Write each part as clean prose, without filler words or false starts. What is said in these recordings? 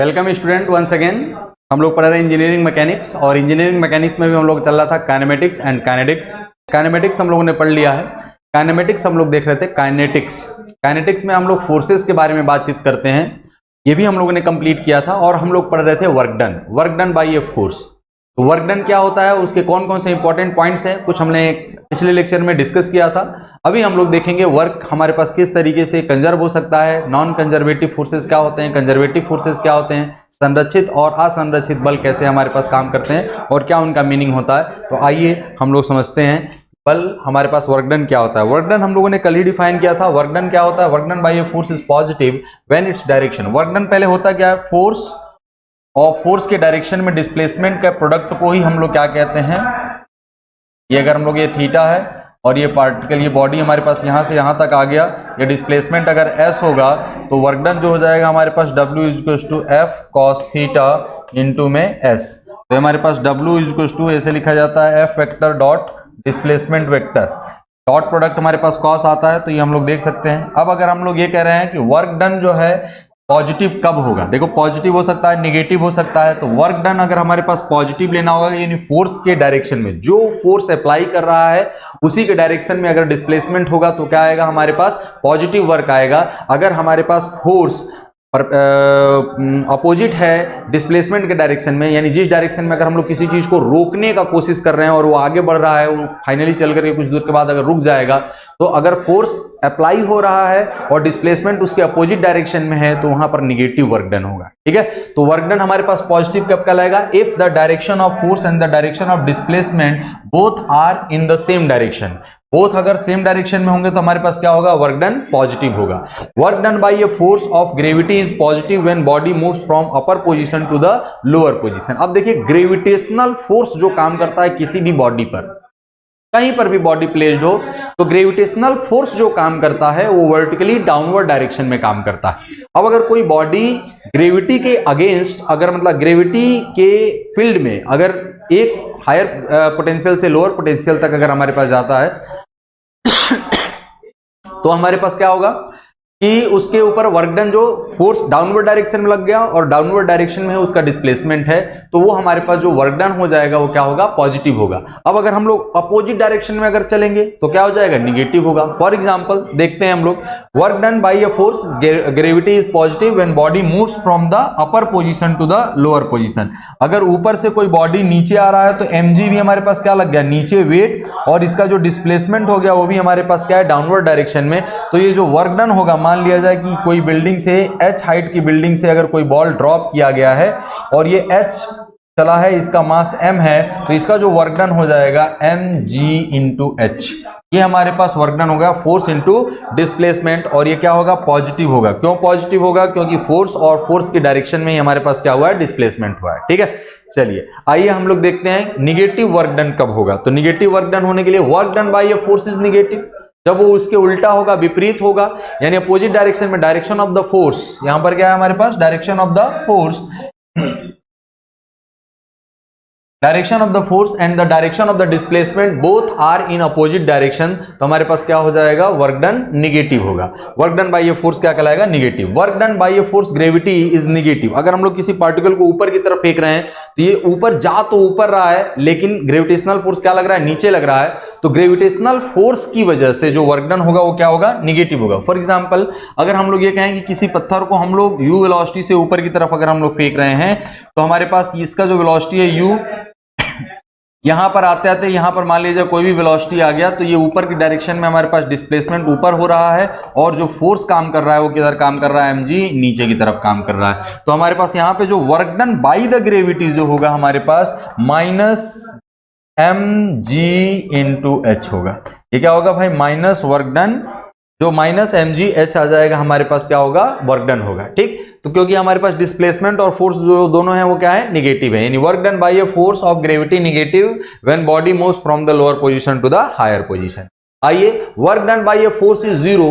Welcome student once again. हम लोग पढ़ रहे हैं इंजीनियरिंग मैकेनिक्स और इंजीनियरिंग मैकेनिक्स में भी हम लोग चल रहा था काइनेमेटिक्स एंड काइनेटिक्स। काइनेमेटिक्स हम लोगों ने पढ़ लिया है। काइनेमेटिक्स हम लोग देख रहे थे काइनेटिक्स। काइनेटिक्स में हम लोग फोर्सेस के बारे में बातचीत करते हैं, ये भी हम लोगों ने कंप्लीट किया था। और हम लोग पढ़ रहे थे work done by a force. तो वर्क डन क्या होता है, उसके कौन कौन से इंपॉर्टेंट पॉइंट्स हैं, कुछ हमने पिछले लेक्चर में डिस्कस किया था। अभी हम लोग देखेंगे वर्क हमारे पास किस तरीके से कंजर्व हो सकता है, नॉन कंजर्वेटिव फोर्सेस क्या होते हैं, कंजर्वेटिव फोर्सेस क्या होते हैं, संरक्षित और असंरक्षित बल कैसे हमारे पास काम करते हैं और क्या उनका मीनिंग होता है। तो आइए हम लोग समझते हैं बल हमारे पास वर्क डन क्या होता है। वर्क डन हम लोगों ने कल ही डिफाइन किया था। वर्क डन क्या होता है, work done by a force is positive when its direction. Work done पहले होता क्या है, फोर्स और फोर्स के डायरेक्शन में डिस्प्लेसमेंट के प्रोडक्ट को ही हम लोग क्या कहते हैं। ये अगर हम लोग ये थीटा है और ये पार्टिकल, ये बॉडी हमारे पास यहाँ से यहाँ तक आ गया, ये डिस्प्लेसमेंट अगर s होगा तो वर्क डन जो हो जाएगा हमारे पास W is to F cos theta into में s। तो हमारे पास W इज टू ऐसे लिखा जाता है F vector dot displacement vector, dot product हमारे पास कॉस आता है, तो ये हम लोग देख सकते हैं। अब अगर हम लोग ये कह रहे हैं कि वर्क डन जो है पॉजिटिव कब होगा, देखो पॉजिटिव हो सकता है, नेगेटिव हो सकता है। तो वर्क डन अगर हमारे पास पॉजिटिव लेना होगा, यानी फोर्स के डायरेक्शन में, जो फोर्स अप्लाई कर रहा है उसी के डायरेक्शन में अगर डिस्प्लेसमेंट होगा तो क्या आएगा हमारे पास, पॉजिटिव वर्क आएगा। अगर हमारे पास फोर्स अपोजिट है डिस्प्लेसमेंट के डायरेक्शन में, यानी जिस डायरेक्शन में अगर हम लोग किसी चीज को रोकने का कोशिश कर रहे हैं और वो आगे बढ़ रहा है, वो फाइनली चल करके कुछ दूर के बाद अगर रुक जाएगा, तो अगर फोर्स अप्लाई हो रहा है और डिस्प्लेसमेंट उसके अपोजिट डायरेक्शन में है तो वहां पर निगेटिव वर्क डन होगा। ठीक है, तो वर्क डन हमारे पास पॉजिटिव कब कहलाएगा, if the direction of force and the direction of displacement both are in the same direction. Both अगर सेम डायरेक्शन में होंगे तो हमारे पास क्या होगा, वर्क डन पॉजिटिव होगा। Work done by a force of gravity is positive when body moves from upper position to the lower position. अब देखिए ग्रेविटेशनल फोर्स जो काम करता है किसी भी बॉडी पर, कहीं पर भी बॉडी प्लेस्ड हो, तो ग्रेविटेशनल फोर्स जो काम करता है वो वर्टिकली डाउनवर्ड डायरेक्शन में काम करता है। अब अगर कोई बॉडी ग्रेविटी के अगेंस्ट, अगर मतलब ग्रेविटी के फील्ड में अगर एक हायर पोटेंशियल से लोअर पोटेंशियल तक अगर हमारे पास जाता है तो हमारे पास क्या होगा कि उसके ऊपर वर्क डन जो फोर्स डाउनवर्ड डायरेक्शन में लग गया और डाउनवर्ड डायरेक्शन में उसका डिस्प्लेसमेंट है, तो वो हमारे पास जो वर्क डन हो जाएगा वो क्या होगा, पॉजिटिव होगा। अब अगर हम लोग अपोजिट डायरेक्शन में अगर चलेंगे तो क्या हो जाएगा, निगेटिव होगा। फॉर एग्जांपल देखते हैं हम लोग, work done by a force gravity is positive when body moves from the upper position to the lower position. अगर ऊपर से कोई बॉडी नीचे आ रहा है तो mg भी हमारे पास क्या लग गया, नीचे वेट, और इसका जो डिस्प्लेसमेंट हो गया वो भी हमारे पास क्या है, डाउनवर्ड डायरेक्शन में। तो ये जो वर्क डन होगा, मान लिया जाए कि कोई बिल्डिंग से h हाइट की बिल्डिंग से अगर कोई बॉल ड्रॉप किया गया है और ये h चला है, इसका मास m है, तो इसका जो वर्क डन हो जाएगा mg इंटू h। ये हमारे पास वर्क डन होगा फोर्स इंटू डिस्प्लेसमेंट, और ये क्या होगा, पॉजिटिव होगा। क्यों पॉजिटिव होगा, क्योंकि फोर्स और फोर्स की डायरेक्शन में ही हमारे पास क्या हुआ है, डिस्प्लेसमेंट हुआ है। ठीक है, चलिए आइए हम लोग देखते हैं निगेटिव वर्क डन कब होगा। तो निगेटिव वर्क डन होने के लिए work done by a force is negative, जब वो उसके उल्टा होगा, विपरीत होगा, यानी अपोजिट डायरेक्शन में, डायरेक्शन ऑफ द फोर्स, यहां पर क्या है हमारे पास, direction of the force, direction of the force and the direction of the displacement both are in opposite direction, तो हमारे पास क्या हो जाएगा, वर्क डन निगेटिव होगा। Work done by a force क्या कहलाएगा, negative. Work done by a force gravity is negative. अगर हम लोग किसी पार्टिकल को ऊपर की तरफ फेंक रहे हैं तो ये ऊपर जा तो ऊपर रहा है, लेकिन ग्रेविटेशनल फोर्स क्या लग रहा है, नीचे लग रहा है। तो ग्रेविटेशनल फोर्स की वजह से जो वर्क डन होगा वो क्या होगा, निगेटिव होगा। फॉर एग्जांपल अगर हम लोग ये कहें कि किसी पत्थर को हम लोग u वेलोसिटी से ऊपर की तरफ अगर हम लोग फेंक रहे हैं, तो हमारे पास इसका जो वेलोसिटी है u, यहां पर आते आते यहां पर मान लीजिए कोई भी वेलोसिटी आ गया, तो ये ऊपर की डायरेक्शन में हमारे पास डिस्प्लेसमेंट ऊपर हो रहा है और जो फोर्स काम कर रहा है वो किधर काम कर रहा है, mg, नीचे की तरफ काम कर रहा है। तो हमारे पास यहाँ पे जो work done by the gravity जो होगा हमारे पास माइनस mg इंटू h होगा। ये क्या होगा भाई, माइनस वर्क डन, जो माइनस mg h आ जाएगा हमारे पास क्या होगा, वर्क डन होगा। ठीक, तो क्योंकि हमारे पास डिस्प्लेसमेंट और फोर्स जो दोनों है वो क्या है, निगेटिव है, यानी work done by a force of gravity negative when body moves from the lower position to the higher position. आइए, work done by a force is zero,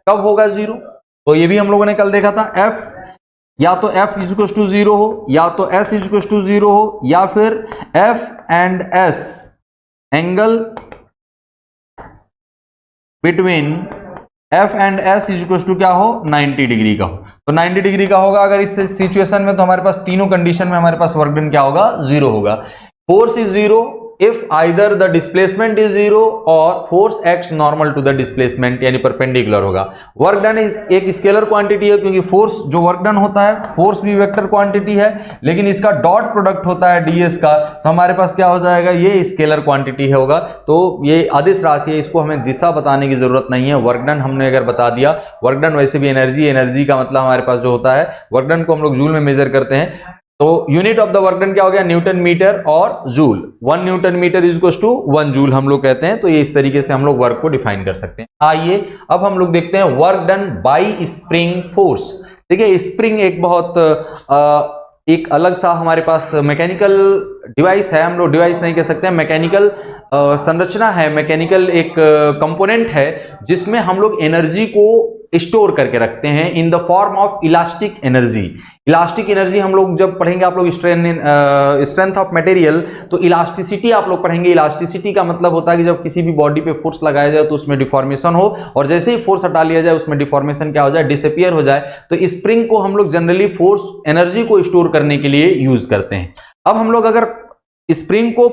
कब होगा जीरो, तो ये भी हम लोगों ने कल देखा था। f या तो f इज टू जीरो हो, या तो s इज टू जीरो हो, या फिर f and s angle between F and S is equal to क्या हो, 90 डिग्री का हो। तो 90 डिग्री का होगा अगर इस सिचुएशन में, तो हमारे पास तीनों कंडीशन में हमारे पास वर्क डन क्या होगा, 0 होगा। Force is 0 if either the displacement is 0 और force acts normal to the displacement, यानी परपेंडिकुलर होगा। वर्क डन इज एक स्केलर क्वांटिटी है, क्योंकि फोर्स जो वर्क डन होता है, फोर्स भी वेक्टर क्वांटिटी है, लेकिन इसका डॉट प्रोडक्ट होता है ds का, तो हमारे पास क्या हो जाएगा, ये स्केलर क्वांटिटी होगा। तो ये अदिश राशि है, इसको हमें दिशा बताने की जरूरत नहीं है। वर्क डन हमने अगर बता दिया, वर्क डन वैसे भी एनर्जी, एनर्जी का मतलब हमारे पास जो होता है, वर्क डन को हम लोग जूल में मेजर करते हैं। तो unit of the work done क्या हो गया, न्यूटन मीटर और joule. 1 newton metre is equal to 1 joule हम लोग कहते हैं। तो ये इस तरीके से हम लोग वर्क को डिफाइन कर सकते हैं। आइए अब हम लोग देखते हैं work done bye spring force. देखिए स्प्रिंग एक बहुत एक अलग सा हमारे पास मैकेनिकल डिवाइस है, हम लोग डिवाइस नहीं कह सकते हैं, मैकेनिकल संरचना है, मैकेनिकल एक कंपोनेंट है, जिसमें हम लोग एनर्जी को स्टोर करके रखते हैं in the form of elastic energy. Elastic energy हम लोग जब पढ़ेंगे, आप लोग स्ट्रेंथ ऑफ मटेरियल, तो इलास्टिसिटी आप लोग पढ़ेंगे। इलास्टिसिटी का मतलब होता है कि जब किसी भी बॉडी पे फोर्स लगाया जाए तो उसमें डिफॉर्मेशन हो, और जैसे ही फोर्स हटा लिया जाए उसमें डिफॉर्मेशन क्या हो जाए, डिसअपीयर हो जाए। तो स्प्रिंग को हम लोग जनरली फोर्स एनर्जी को स्टोर करने के लिए यूज करते हैं। अब हम लोग अगर स्प्रिंग को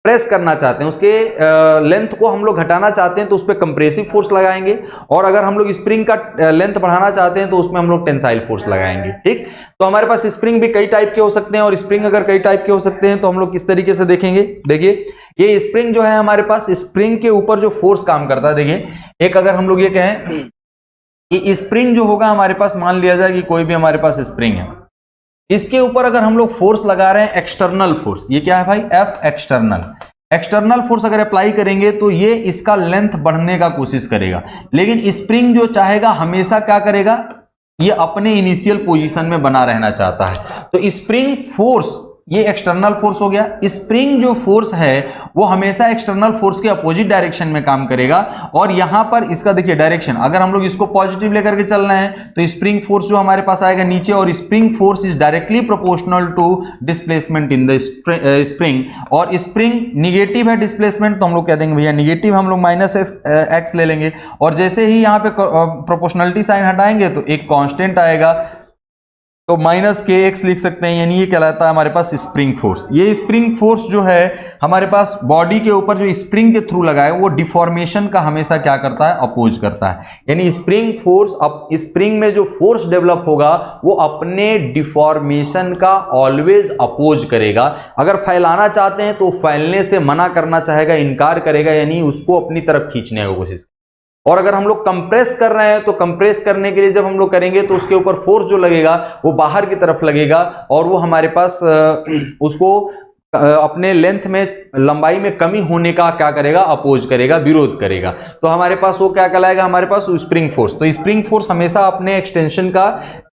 प्रेस करना चाहते हैं, उसके लेंथ को हम लोग घटाना चाहते हैं, तो उस पर कंप्रेसिव फोर्स लगाएंगे, और अगर हम लोग स्प्रिंग का लेंथ बढ़ाना चाहते हैं तो उसमें हम लोग टेंसाइल फोर्स लगाएंगे। ठीक, तो हमारे पास स्प्रिंग भी कई टाइप के हो सकते हैं, और स्प्रिंग अगर कई टाइप के हो सकते हैं तो हम लोग किस तरीके से देखेंगे। देखिए ये स्प्रिंग जो है हमारे पास, स्प्रिंग के ऊपर जो फोर्स काम करता है, देखिए एक अगर हम लोग ये कहें कि स्प्रिंग जो होगा हमारे पास, मान लिया जाए कि कोई भी हमारे पास स्प्रिंग है, इसके ऊपर अगर हम लोग फोर्स लगा रहे हैं एक्सटर्नल फोर्स, ये क्या है भाई, एफ एक्सटर्नल। एक्सटर्नल फोर्स अगर अप्लाई करेंगे तो ये इसका लेंथ बढ़ने का कोशिश करेगा, लेकिन स्प्रिंग जो चाहेगा हमेशा क्या करेगा, ये अपने इनिशियल पोजीशन में बना रहना चाहता है। तो स्प्रिंग फोर्स, ये एक्सटर्नल फोर्स हो गया। स्प्रिंग जो फोर्स है वो हमेशा एक्सटर्नल फोर्स के अपोजिट डायरेक्शन में काम करेगा, और यहां पर इसका देखिए डायरेक्शन, अगर हम लोग इसको पॉजिटिव लेकर के चल रहे हैं तो स्प्रिंग फोर्स जो हमारे पास आएगा नीचे, और spring force is directly proportional to displacement in the spring. और स्प्रिंग निगेटिव है डिस्प्लेसमेंट, तो हम लोग कह देंगे भैया निगेटिव, हम लोग माइनस एक्स ले लेंगे, और जैसे ही यहाँ पे प्रोपोर्शनलिटी साइन हटाएंगे तो एक कांस्टेंट आएगा, तो माइनस के एक्स लिख सकते हैं, यानी ये कहलाता है हमारे पास स्प्रिंग फोर्स। ये स्प्रिंग फोर्स जो है हमारे पास बॉडी के ऊपर जो स्प्रिंग के थ्रू लगाए, वो डिफॉर्मेशन का हमेशा क्या करता है, अपोज करता है। यानी स्प्रिंग फोर्स, अब स्प्रिंग में जो फोर्स डेवलप होगा वो अपने डिफॉर्मेशन का ऑलवेज अपोज करेगा। अगर फैलाना चाहते हैं तो फैलने से मना करना चाहेगा, इनकार करेगा, यानी उसको अपनी तरफ खींचने की कोशिश। और अगर हम लोग कंप्रेस कर रहे हैं तो कंप्रेस करने के लिए जब हम लोग करेंगे तो उसके ऊपर फोर्स जो लगेगा वो बाहर की तरफ लगेगा, और वो हमारे पास उसको अपने लेंथ में, लंबाई में कमी होने का क्या करेगा, अपोज करेगा, विरोध करेगा। तो हमारे पास वो क्या कहलाएगा, हमारे पास स्प्रिंग फोर्स। तो स्प्रिंग फोर्स हमेशा अपने एक्सटेंशन का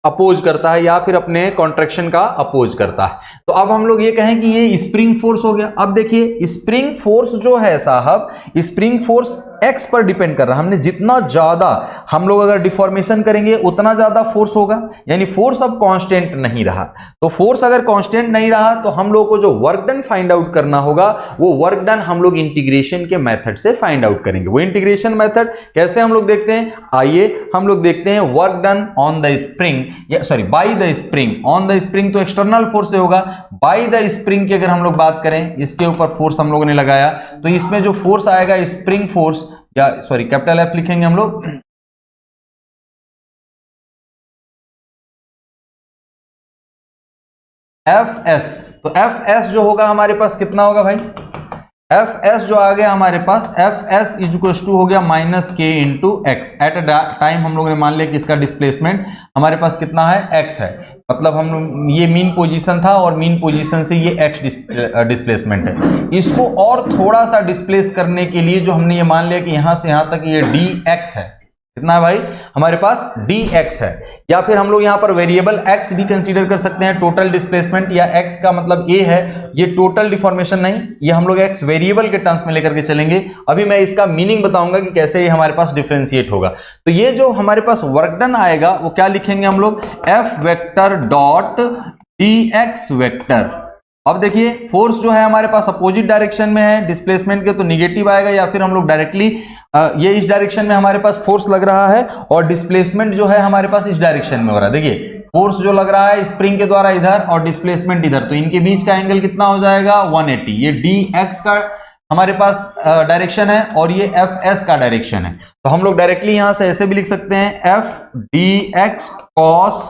अपोज करता है, या फिर अपने कॉन्ट्रैक्शन का अपोज करता है। तो अब हम लोग ये कहें कि ये स्प्रिंग फोर्स हो गया। अब देखिए स्प्रिंग फोर्स जो है साहब, स्प्रिंग फोर्स एक्स पर डिपेंड कर रहा है। हमने जितना ज्यादा हम लोग अगर डिफॉर्मेशन करेंगे उतना ज्यादा फोर्स होगा, यानी फोर्स अब कांस्टेंट नहीं रहा। तो फोर्स अगर कांस्टेंट नहीं रहा तो हम लोग को जो वर्क डन फाइंड आउट करना होगा, वो वर्क डन हम लोग इंटीग्रेशन के मेथड से फाइंड आउट करेंगे। वो इंटीग्रेशन मेथड कैसे हम लोग देखते हैं, आइए हम लोग देखते हैं। Work done on the spring, sorry by the spring, on the spring तो एक्सटर्नल फोर्स से होगा, बाय द स्प्रिंग की अगर हम लोग बात करें, इसके ऊपर फोर्स हम लोगों ने लगाया, तो इसमें जो फोर्स आएगा स्प्रिंग फोर्स, या सॉरी कैपिटल एफ लिखेंगे हम लोग, एफ एस। तो एफ एस जो होगा हमारे पास कितना होगा भाई, एफ एस जो आ गया हमारे पास, F S is equal to हो गया माइनस के into x. At a time हम लोगों ने मान लिया कि इसका डिस्प्लेसमेंट हमारे पास कितना है, एक्स है, मतलब हम ये मीन पोजीशन था, और मीन पोजीशन से ये एक्स डिस्प्लेसमेंट है। इसको और थोड़ा सा डिस्प्लेस करने के लिए जो हमने ये मान लिया कि यहां से यहां तक ये डी एक्स है, कितना है भाई हमारे पास, dx है। या फिर हम लोग यहां पर वेरिएबल x भी कंसीडर कर सकते हैं, टोटल डिस्प्लेसमेंट, या x का मतलब a है, ये टोटल डिफॉर्मेशन नहीं, ये हम लोग x वेरिएबल के टर्म्स में लेकर के चलेंगे। अभी मैं इसका मीनिंग बताऊंगा कि कैसे ये हमारे पास डिफरेंशिएट होगा। तो ये जो हमारे पास वर्क डन आएगा वो क्या लिखेंगे हम लोग, f vector dot dx vector. अब देखिए फोर्स जो है हमारे पास अपोजिट डायरेक्शन में है डिस्प्लेसमेंट के, तो निगेटिव आएगा, या फिर हम लोग डायरेक्टली ये इस डायरेक्शन में हमारे पास फोर्स लग रहा है और डिस्प्लेसमेंट जो है हमारे पास इस डायरेक्शन में हो रहा है। देखिए फोर्स जो लग रहा है स्प्रिंग के द्वारा इधर और डिस्प्लेसमेंट इधर, तो इनके बीच का एंगल कितना हो जाएगा 180। ये dx का हमारे पास डायरेक्शन है और ये fs का डायरेक्शन है, तो हम लोग डायरेक्टली यहां से ऐसे भी लिख सकते हैं f dx cos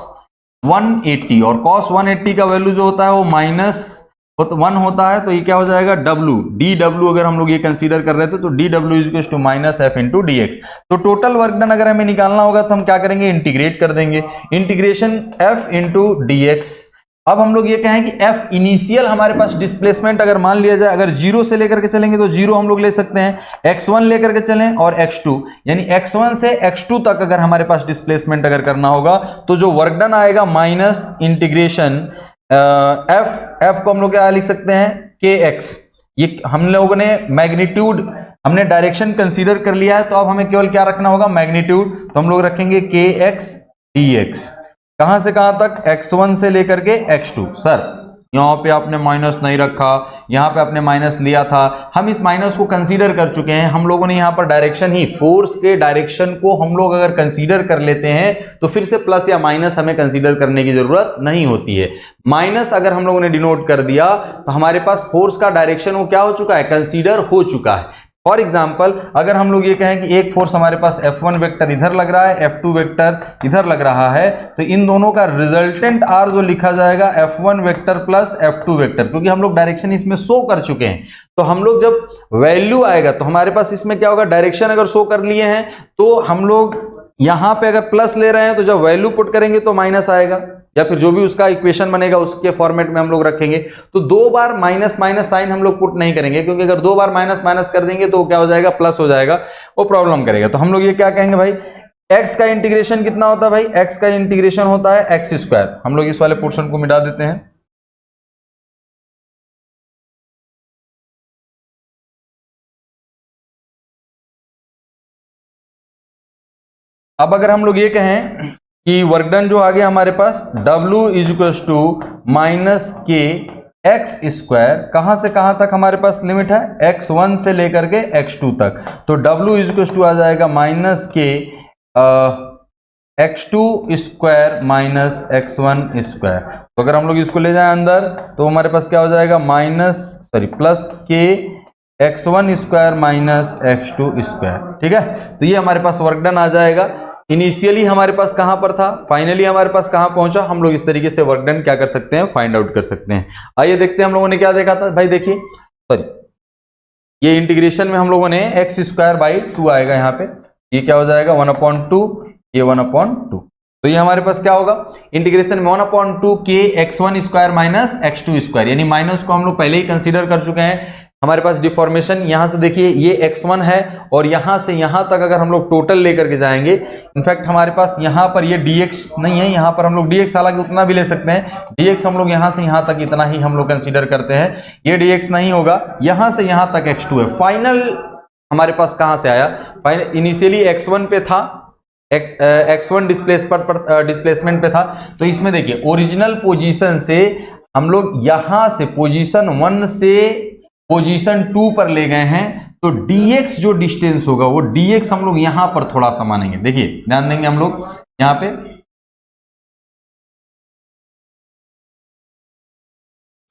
180, और cos 180 का वैल्यू जो होता है वो -1 होता है, तो ये क्या हो जाएगा w dw, अगर हम लोग ये कंसीडर कर रहे थे तो dw is to minus f into dx। तो टोटल वर्क डन अगर हमें निकालना होगा तो हम क्या करेंगे, इंटीग्रेट कर देंगे, इंटीग्रेशन f इंटू dx। अब हम लोग ये कहें कि f इनिशियल हमारे पास डिस्प्लेसमेंट अगर मान लिया जाए, अगर 0 से लेकर के चलेंगे तो 0 हम लोग ले सकते हैं, x1 लेकर के चलें और x2, यानी x1 से x2 तक अगर हमारे पास डिस्प्लेसमेंट अगर करना होगा तो जो वर्क डन आएगा माइनस इंटीग्रेशन f को हम लोग क्या लिख सकते हैं kx। ये हम लोगों ने मैग्नीट्यूड, हमने डायरेक्शन कंसीडर कर लिया है, तो अब हमें केवल क्या रखना होगा, मैग्नीट्यूड, तो हम लोग रखेंगे kx dx। कहां से कहां तक, x1 से लेकर के x2। सर यहां पे आपने माइनस नहीं रखा, यहां पे आपने माइनस लिया था, हम इस माइनस को कंसीडर कर चुके हैं, हम लोगों ने यहां पर डायरेक्शन ही, फोर्स के डायरेक्शन को हम लोग अगर कंसीडर कर लेते हैं तो फिर से प्लस या माइनस हमें कंसीडर करने की जरूरत नहीं होती है। माइनस अगर हम लोगों ने डिनोट कर दिया तो हमारे पास फोर्स का डायरेक्शन वो क्या हो चुका है, कंसीडर हो चुका है। फॉर एग्जाम्पल अगर हम लोग ये कहें कि एक फोर्स हमारे पास F1 वेक्टर इधर लग रहा है, F2 वेक्टर इधर लग रहा है, तो इन दोनों का रिजल्टेंट R जो लिखा जाएगा F1 vector plus F2 vector, क्योंकि हम लोग डायरेक्शन इसमें शो कर चुके हैं। तो हम लोग जब वैल्यू आएगा तो हमारे पास इसमें क्या होगा, डायरेक्शन अगर शो कर लिए हैं तो हम लोग यहां पे अगर प्लस ले रहे हैं तो जब वैल्यू पुट करेंगे तो माइनस आएगा, या फिर जो भी उसका इक्वेशन बनेगा उसके फॉर्मेट में हम लोग रखेंगे। तो 2 बार माइनस माइनस साइन हम लोग पुट नहीं करेंगे, क्योंकि अगर 2 बार माइनस माइनस कर देंगे तो क्या हो जाएगा, प्लस हो जाएगा, वो प्रॉब्लम करेगा। तो हम लोग ये क्या कहेंगे भाई, x का इंटीग्रेशन कितना होता है भाई, x का इंटीग्रेशन होता है x स्क्वायर। हम लोग इस वाले पोर्शन को मिटा देते हैं, अब अगर हम लोग ये कहें कि वर्क डन जो आ गया हमारे पास W is equal to minus k x square, कहां से कहां तक हमारे पास लिमिट है, x1 से लेकर के x2 तक, तो W इज इक्वल टू आ जाएगा माइनस के x2 square minus x1 square. तो अगर हम लोग इसको ले जाएं अंदर तो हमारे पास क्या हो जाएगा, प्लस के x1 square minus x2 square. ठीक है, तो ये हमारे पास वर्क डन आ जाएगा। इनिशियली हमारे पास कहां पर था, फाइनली हमारे पास कहां पहुंचा, हम लोग इस तरीके से वर्क डन क्या कर सकते हैं, फाइंड आउट कर सकते हैं। आइए देखते हैं हम लोगों ने क्या देखा था भाई, देखिए सॉरी ये इंटीग्रेशन में हम लोगों ने एक्स स्क्वायर बाई 2 आएगा, यहाँ पे ये क्या हो जाएगा 1/2, ये 1/2, तो ये हमारे पास क्या होगा, इंटीग्रेशन में 1/2 के x1 square minus x2 square, यानी माइनस को हम लोग पहले ही कंसीडर कर चुके हैं। हमारे पास डिफॉर्मेशन यहां से देखिए ये x1 है और यहां से यहां तक अगर हम लोग टोटल लेकर के जाएंगे, इनफैक्ट हमारे पास यहां पर ये dx नहीं है, यहां पर हम लोग dx हालांकि उतना भी ले सकते हैं, dx हम लोग यहां से यहां तक इतना ही हम लोग कंसीडर करते हैं, ये dx नहीं होगा, यहां से यहां तक x2 है। फाइनल हमारे पास कहां से आया, फाइनल इनिशियली x1 पे था, x1 डिस्प्लेसमेंट पे था, तो इसमें देखिए ओरिजिनल पोजीशन से हम लोग यहां से पोजीशन 1 से पोजीशन 2 पर ले गए हैं, तो dx जो डिस्टेंस होगा वो dx हम लोग यहां पर थोड़ा सा मानेंगे। देखिए ध्यान देंगे हम लोग यहां पे,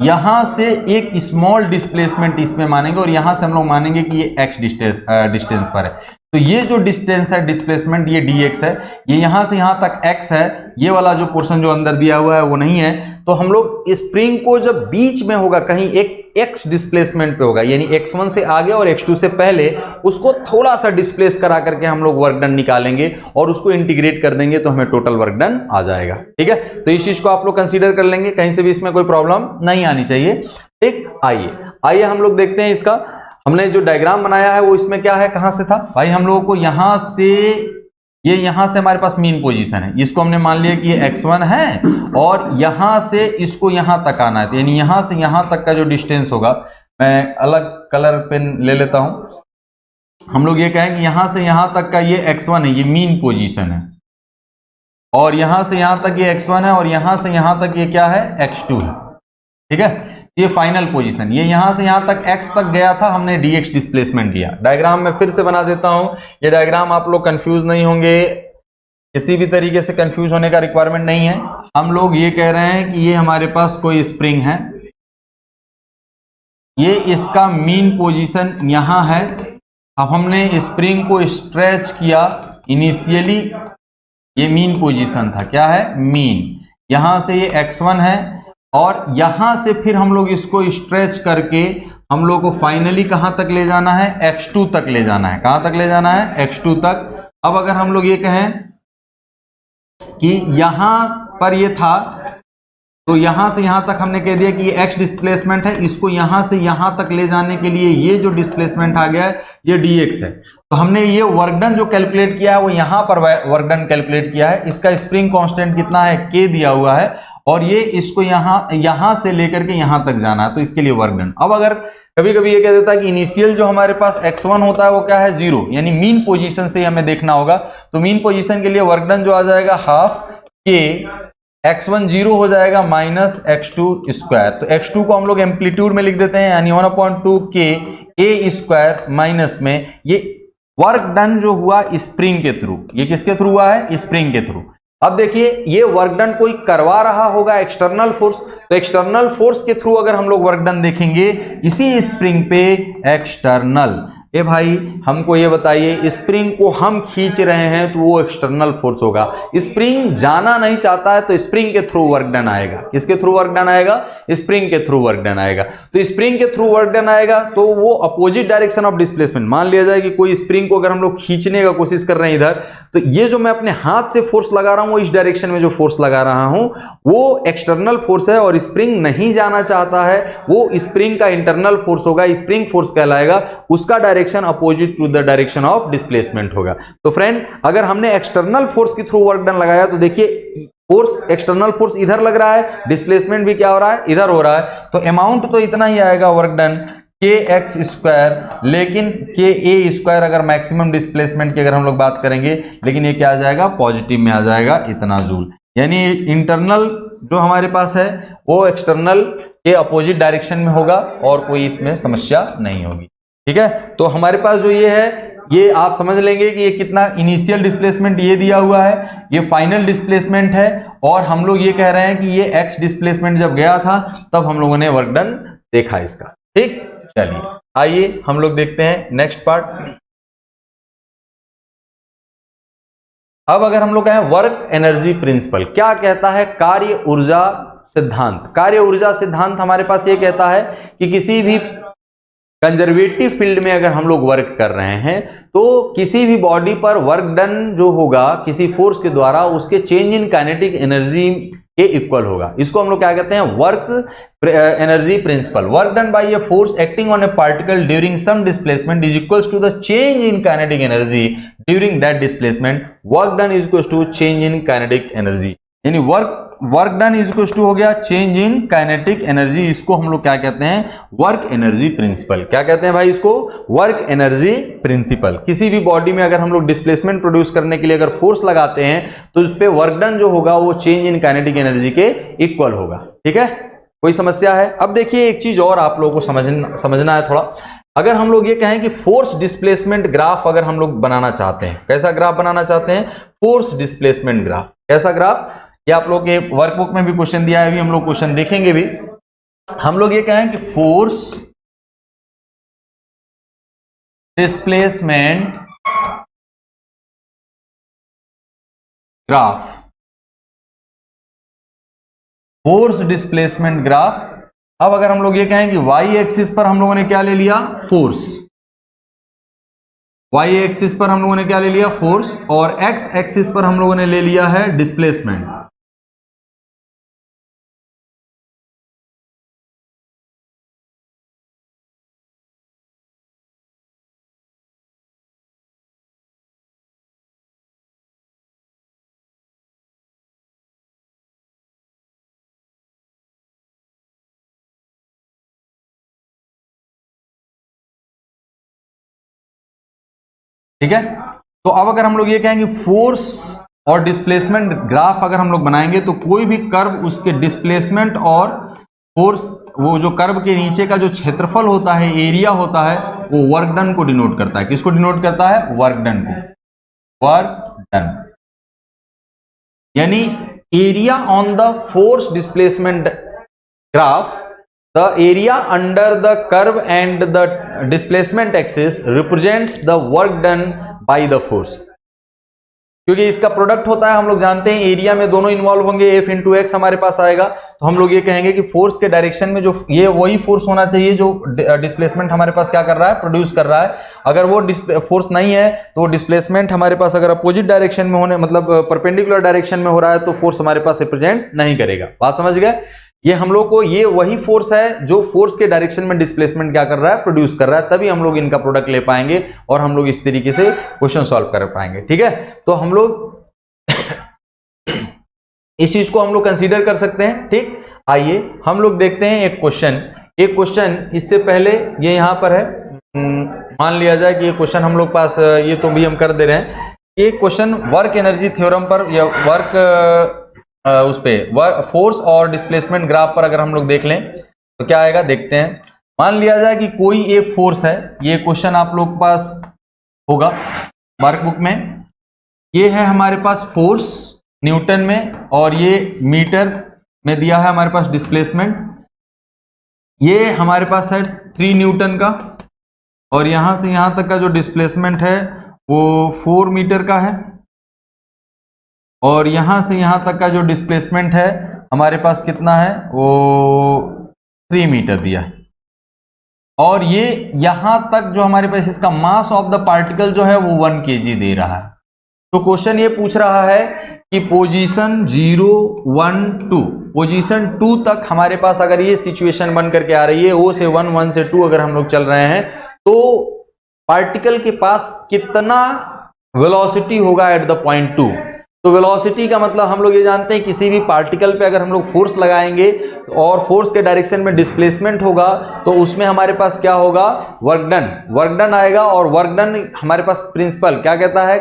यहां से एक स्मॉल डिस्प्लेसमेंट इसमें मानेंगे और यहां से हम लोग मानेंगे कि ये x डिस्टेंस पर है, तो ये जो डिस्टेंस है डिस्प्लेसमेंट ये dx है, ये यहां से यहां तक x है, ये वाला जो पोर्शन जो अंदर दिया हुआ है वो नहीं है। तो हम लोग स्प्रिंग को जब बीच में होगा कहीं एक x डिस्प्लेसमेंट पे होगा, यानी x1 से आगे और x2 से पहले, उसको थोड़ा सा डिस्प्लेस करा करके हम लोग वर्क डन निकालेंगे और उसको इंटीग्रेट कर देंगे तो हमें टोटल वर्क डन आ जाएगा। ठीक है, तो इस चीज को आप लोग कंसीडर कर लेंगे, कहीं से भी इसमें कोई प्रॉब्लम नहीं आनी चाहिए। ठीक, आइए हम लोग देखते हैं इसका, हमने जो डायग्राम बनाया है वो इसमें क्या है, कहां से था भाई, हम लोगों को यहां से, ये यहां से हमारे पास मीन पोजीशन है, इसको हमने मान लिया कि ये x1 है और यहां से इसको यहां तक आना है, यानी यहां से यहां तक का जो डिस्टेंस होगा, मैं अलग कलर पेन ले लेता हूं, हम लोग ये कहें कि यहां से यहां तक का ये x1 है, ये मीन पोजीशन है, और यहां से यहां तक ये x1 है और यहां से यहां तक ये क्या है, x2 है। ठीक है, ये फाइनल पोजीशन, ये यहां से यहां तक x तक गया था, हमने dx डिस्प्लेसमेंट लिया। डायग्राम में फिर से बना देता हूं, ये डायग्राम आप लोग कंफ्यूज नहीं होंगे, किसी भी तरीके से कंफ्यूज होने का रिक्वायरमेंट नहीं है। हम लोग ये कह रहे हैं कि ये हमारे पास कोई स्प्रिंग है, ये इसका मीन पोजीशन यहां है। अब हमने स्प्रिंग को स्ट्रेच किया, इनिशियली ये मीन पोजीशन था, क्या है, मीन। यहां से ये x1 है और यहां से फिर हम लोग इसको स्ट्रेच करके हम लोग को फाइनली कहां तक ले जाना है, x2 तक ले जाना है। कहां तक ले जाना है, x2 तक। अब अगर हम लोग ये कहें कि यहां पर ये था, तो यहां से यहां तक हमने कह दिया कि ये x डिस्प्लेसमेंट है, इसको यहां से यहां तक ले जाने के लिए ये जो डिस्प्लेसमेंट आ गया है ये dx है। तो हमने ये वर्क डन जो कैलकुलेट किया है वो यहां पर वर्क डन कैलकुलेट किया है। इसका स्प्रिंग कांस्टेंट कितना है, k दिया हुआ है, और ये इसको यहां से लेकर के यहां तक जाना है, तो इसके लिए वर्क डन। अब अगर कभी कभी ये कह देता है कि इनिशियल जो हमारे पास x1 होता है वो क्या है, 0, यानी मीन पोजीशन से हमें देखना होगा। तो मीन पोजीशन के लिए वर्क डन जो आ जाएगा हाफ k, x1 0 हो जाएगा माइनस x2 स्क्वायर। तो x2 को हम लोग एम्पलीट्यूड में लिख देते हैं, यानी 1/2 k a स्क्वायर माइनस में ये वर्क डन जो हुआ स्प्रिंग के थ्रू। ये किसके थ्रू हुआ है, स्प्रिंग के थ्रू। अब देखिए ये वर्क डन कोई करवा रहा होगा, एक्सटर्नल फोर्स, तो एक्सटर्नल फोर्स के थ्रू अगर हम लोग वर्क डन देखेंगे इसी स्प्रिंग पे एक्सटर्नल, ए भाई हमको ये बताइए, स्प्रिंग को हम खींच रहे हैं तो वो एक्सटर्नल फोर्स होगा। स्प्रिंग जाना नहीं चाहता है तो स्प्रिंग के थ्रू वर्क डन आएगा। किसके थ्रू वर्क डन आएगा, स्प्रिंग के थ्रू वर्क डन आएगा। तो स्प्रिंग के थ्रू वर्क डन आएगा तो वो अपोजिट डायरेक्शन ऑफ डिस्प्लेसमेंट। मान लिया जाए कि कोई स्प्रिंग को अगर हम लोग खींचने का कोशिश कर रहे हैं इधर, तो ये जो मैं अपने हाथ से फोर्स लगा रहा हूं, वो इस डायरेक्शन में जो फोर्स लगा रहा हूं वो एक्सटर्नल फोर्स है, और स्प्रिंग नहीं जाना चाहता है, वो स्प्रिंग का इंटरनल फोर्स होगा, स्प्रिंग फोर्स कहलाएगा, उसका direction opposite to the direction of displacement होगा। तो फ्रेंड अगर हमने एक्सटर्नल फोर्स के थ्रू वर्क डन लगाया तो देखिए फोर्स, एक्सटर्नल फोर्स इधर लग रहा है, डिस्प्लेसमेंट भी क्या हो रहा है, इधर हो रहा है, तो अमाउंट तो इतना ही आएगा वर्क डन kx स्क्वायर, लेकिन ka स्क्वायर अगर मैक्सिमम डिस्प्लेसमेंट की अगर हम लोग बात करेंगे, लेकिन ये क्या आ जाएगा, पॉजिटिव में आ जाएगा, इतना जूल। यानी इंटरनल जो हमारे पास है वो एक्सटर्नल के अपोजिट डायरेक्शन में होगा और कोई इसमें समस्या नहीं होगी। ठीक है, तो हमारे पास जो ये है, ये आप समझ लेंगे कि ये कितना इनिशियल डिस्प्लेसमेंट ये दिया हुआ है, ये फाइनल डिस्प्लेसमेंट है, और हम लोग ये कह रहे हैं कि ये x डिस्प्लेसमेंट जब गया था तब हम लोगों ने वर्क डन देखा इसका। ठीक, चलिए आइए हम लोग देखते हैं नेक्स्ट पार्ट। अब अगर हम लोग कहें वर्क एनर्जी प्रिंसिपल, क्या कहता है कार्य ऊर्जा सिद्धांत। कार्य ऊर्जा सिद्धांत हमारे पास ये कहता है कि किसी भी कंजर्वेटिव फील्ड में अगर हम लोग वर्क कर रहे हैं तो किसी भी बॉडी पर वर्क डन जो होगा किसी फोर्स के द्वारा, उसके चेंज इन काइनेटिक एनर्जी के इक्वल होगा। इसको हम लोग क्या कहते हैं, work energy principle. Work done by a force acting on a particle during some displacement is equals to the change in kinetic energy during that displacement. Work done is equals to change in kinetic energy, यानी work done is equals to हो गया change in kinetic energy. इसको हम लोग क्या कहते हैं, work energy principal. क्या कहते हैं भाई इसको, वर्क एनर्जी प्रिंसिपल। किसी भी बॉडी में अगर हम लोग डिस्प्लेसमेंट प्रोड्यूस करने के लिए अगर फोर्स लगाते हैं तो उस पे वर्क डन जो होगा वो चेंज इन काइनेटिक एनर्जी के इक्वल होगा। ठीक है, कोई समस्या है। अब देखिए एक चीज और आप लोगों को समझना है थोड़ा। अगर हम लोग ये कहें कि फोर्स डिस्प्लेसमेंट ग्राफ अगर हम लोग बनाना चाहते हैं, कैसा ग्राफ बनाना चाहते हैं, फोर्स डिस्प्लेसमेंट ग्राफ। कैसा ग्राफ, ये आप लोग के वर्कबुक में भी क्वेश्चन दिया है, अभी हम लोग क्वेश्चन देखेंगे भी। हम लोग ये कहें कि force displacement graph, force displacement graph. अब अगर हम लोग ये कहें कि वाई एक्सिस पर हम लोगों ने क्या ले लिया, फोर्स, वाई एक्सिस पर हम लोगों ने क्या ले लिया, फोर्स, और एक्स एक्सिस पर हम लोगों ने ले लिया है डिस्प्लेसमेंट। ठीक है, तो अब अगर हम लोग ये कहेंगे फोर्स और डिस्प्लेसमेंट ग्राफ अगर हम लोग बनाएंगे तो कोई भी कर्व उसके डिस्प्लेसमेंट और फोर्स, वो जो कर्व के नीचे का जो क्षेत्रफल होता है, एरिया होता है, वो वर्क डन को डिनोट करता है। किसको डिनोट करता है? वर्क डन को, वर्क डन। यानी area on the force displacement graph, the area under the curve and the displacement axis represents the work done by the force। क्योंकि इसका प्रोडक्ट होता है, हम लोग जानते हैं एरिया में दोनों इन्वॉल्व होंगे, F इंटू एक्स हमारे पास आएगा, तो हम लोग ये कहेंगे कि फोर्स के डायरेक्शन में जो ये वही फोर्स होना चाहिए जो डिस्प्लेसमेंट हमारे पास क्या कर रहा है? प्रोड्यूस कर रहा है। अगर वो फोर्स नहीं है तो वो डिस्प्लेसमेंट हमारे पास अगर अपोजिट डायरेक्शन में होने, मतलब परपेंडिकुलर डायरेक्शन में हो रहा है, तो फोर्स हमारे पास रिप्रेजेंट नहीं करेगा। बात समझ गए? ये हम लोग को, ये वही फोर्स है जो फोर्स के डायरेक्शन में डिस्प्लेसमेंट क्या कर रहा है? प्रोड्यूस कर रहा है, तभी हम लोग इनका प्रोडक्ट ले पाएंगे और हम लोग इस तरीके से क्वेश्चन सॉल्व कर पाएंगे। ठीक है, तो हम लोग इस चीज को हम लोग कंसीडर कर सकते हैं। ठीक, आइए हम लोग देखते हैं एक क्वेश्चन। इससे पहले ये यहां पर है, मान लिया जाए कि ये क्वेश्चन हम लोग पास, ये तो भी हम कर दे रहे हैं। ये क्वेश्चन वर्क एनर्जी थ्योरम पर या वर्क उस पे फोर्स और डिस्प्लेसमेंट ग्राफ पर अगर हम लोग देख लें तो क्या आएगा, देखते हैं। मान लिया जाए कि कोई एक फोर्स है, ये क्वेश्चन आप लोग पास होगा वर्कबुक में। ये है हमारे पास फोर्स न्यूटन में, और ये मीटर में दिया है हमारे पास डिस्प्लेसमेंट। ये हमारे पास है 3 न्यूटन का, और यहां से यहां तक का जो डिस्प्लेसमेंट है वो 4 मीटर का है, और यहां से यहां तक का जो डिस्प्लेसमेंट है हमारे पास कितना है? वो 3 मीटर दिया है। और ये यहां तक जो हमारे पास इसका मास ऑफ द पार्टिकल जो है वो 1 kg दे रहा है। तो क्वेश्चन ये पूछ रहा है कि पोजीशन 0, 1, 2, पोजीशन 2 तक हमारे पास अगर ये सिचुएशन बन करके आ रही है, O से 1, 1 से 2 अगर हम लोग चल रहे हैं, तो पार्टिकल के पास कितना वेलोसिटी होगा एट द पॉइंट 2। तो वेलोसिटी का मतलब हम लोग ये जानते हैं, किसी भी पार्टिकल पे अगर हम लोग फोर्स लगाएंगे और फोर्स के डायरेक्शन में डिस्प्लेसमेंट होगा, तो उसमें हमारे पास क्या होगा? वर्क डन आएगा। और वर्क डन हमारे पास प्रिंसिपल क्या कहता है?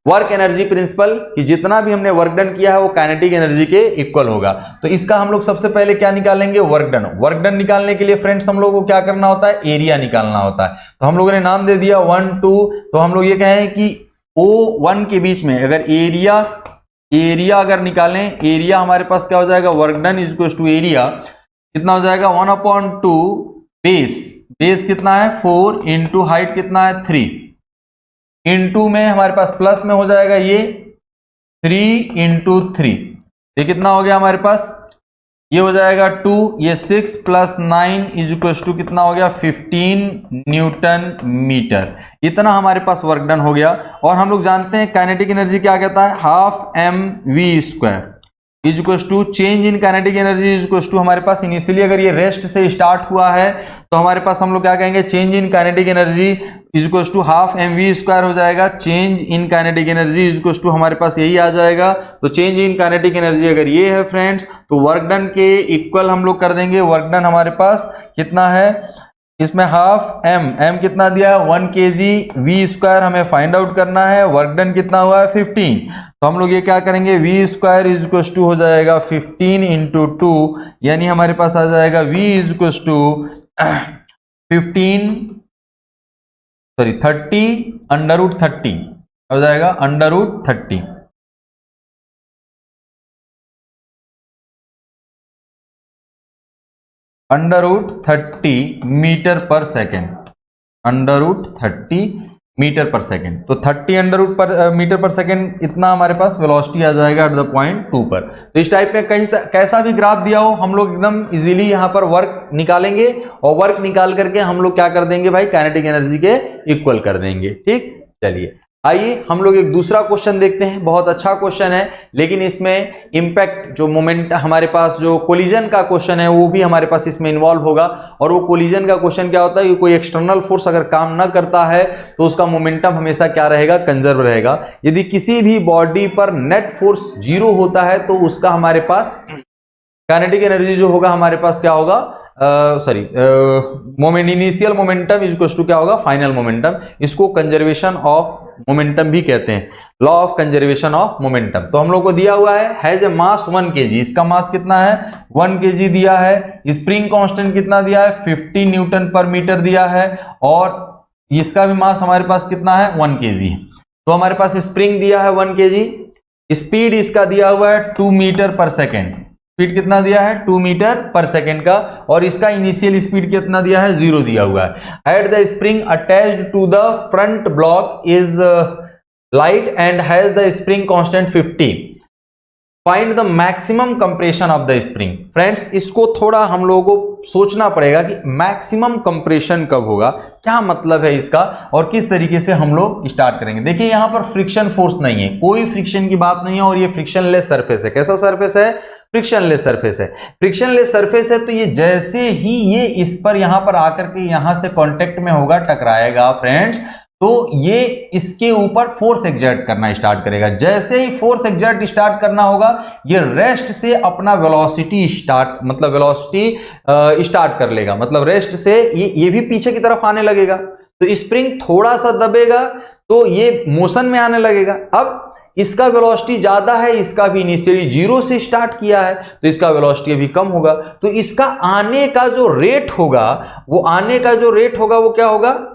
वर्क एनर्जी प्रिंसिपल, कि जितना भी हमने वर्क डन किया है वो काइनेटिक एनर्जी के इक्वल होगा। तो इसका हम लोग सबसे पहले क्या निकालेंगे? Work done. वर्क डन निकालने के लिए फ्रेंड्स हम लोग को क्या करना होता है? एरिया निकालना होता है। तो हम लोगों ने नाम दे दिया 1, 2, तो हम लोग ये कहें कि O1 के बीच में अगर एरिया अगर निकालें, एरिया हमारे पास क्या हो जाएगा? Work done is equal to area कितना हो जाएगा? 1/2 बेस कितना है? 4 इंटू हाइट कितना है? 3 इंटू में हमारे पास प्लस में हो जाएगा ये 3 इंटू 3, ये कितना हो गया हमारे पास? ये हो जाएगा 2, ये 6 प्लस 9 इज इक्वल टू कितना हो गया? 15 न्यूटन मीटर। इतना हमारे पास वर्क डन हो गया। और हम लोग जानते हैं काइनेटिक एनर्जी क्या कहता है? Half mv² is equal to change in kinetic energy is equal to, हमारे पास इनिशियली अगर ये रेस्ट से स्टार्ट हुआ है तो हमारे पास हम लोग क्या कहेंगे? Change in kinetic energy is equal to half mv² हो जाएगा। Change in kinetic energy is equal to हमारे पास यही आ जाएगा। तो चेंज इन काइनेटिक एनर्जी अगर ये है फ्रेंड्स, तो वर्क डन के इक्वल हम लोग कर देंगे। वर्क डन हमारे पास कितना है? इसमें हाफ m कितना दिया है? 1 kg, v² हमें फाइंड आउट करना है। वर्क डन कितना हुआ है? 15। तो हम लोग ये क्या करेंगे? v² इज इक्वल टू हो जाएगा 15 इंटू 2, यानी हमारे पास आ जाएगा v इज इक्वल टू 30 √30 हो जाएगा √30। √30 मीटर पर सेकेंड, √30 मीटर पर सेकेंड। तो 30 मीटर पर सेकेंड इतना हमारे पास वेलोसिटी आ जाएगा एट द पॉइंट 2 पर। तो इस टाइप में कहीं कैसा भी ग्राफ दिया हो, हम लोग एकदम इजीली यहाँ पर वर्क निकालेंगे, और वर्क निकाल करके हम लोग क्या कर देंगे भाई? काइनेटिक एनर्जी के इक्वल कर देंगे। ठीक, चलिए आइए हम लोग एक दूसरा क्वेश्चन देखते हैं। बहुत अच्छा क्वेश्चन है, लेकिन इसमें इंपैक्ट जो मोमेंट हमारे पास, जो कोलिजन का क्वेश्चन है, वो भी हमारे पास इसमें इन्वॉल्व होगा। और वो कोलिजन का क्वेश्चन क्या होता है कि कोई एक्सटर्नल फोर्स अगर काम ना करता है तो उसका मोमेंटम हमेशा क्या रहेगा? कंजर्व रहेगा। यदि किसी भी बॉडी पर नेट फोर्स 0 होता है तो उसका हमारे पास काइनेटिक एनर्जी जो होगा हमारे पास क्या होगा? Initial momentum is equal to क्या होगा, फाइनल मोमेंटम। इसको कंजर्वेशन ऑफ मोमेंटम भी कहते हैं, law of conservation of momentum. तो हम लोग को दिया हुआ है हैज ए मास 1 kg, इसका मास कितना है 1 kg दिया है। स्प्रिंग कांस्टेंट कितना दिया है 50 न्यूटन पर मीटर दिया है, और इसका भी मास हमारे पास कितना है 1 kg। तो हमारे पास स्प्रिंग दिया है 1 kg, स्पीड इसका दिया हुआ है 2 मीटर पर सेकेंड, स्पीड कितना दिया है 2 मीटर पर सेकेंड का, और इसका इनिशियल स्पीड कितना दिया है 0 दिया हुआ है। At the spring attached to the front block is light and has the spring constant 50, find the maximum compression of the spring. Friends, इसको थोड़ा हम लोगों को सोचना पड़ेगा कि मैक्सिमम कंप्रेशन कब होगा, क्या मतलब है इसका, और किस तरीके से हम लोग स्टार्ट करेंगे। देखिए यहां पर फ्रिक्शन फोर्स नहीं है, कोई फ्रिक्शन की बात नहीं है, और ये फ्रिक्शनलेस सरफेस है। कैसा सरफेस है, फ्रिक्शनलेस सरफेस है। फ्रिक्शनलेस सरफेस है तो ये जैसे ही ये इस पर यहां पर आकर के यहां से कांटेक्ट में होगा, टकराएगा फ्रेंड्स, तो ये इसके ऊपर फोर्स एग्जर्ट करना स्टार्ट करेगा। जैसे ही फोर्स एग्जर्ट स्टार्ट करना होगा, ये रेस्ट से अपना वेलोसिटी स्टार्ट कर लेगा, मतलब रेस्ट से ये भी पीछे की तरफ आने लगेगा। तो स्प्रिंग थोड़ा सा दबेगा तो ये मोशन में आने लगेगा। अब इसका वेलोसिटी ज्यादा है, इसका भी इनिशियली 0 से स्टार्ट किया है, तो इसका वेलोसिटी अभी कम होगा। तो इसका आने का जो रेट होगा वो क्या होगा,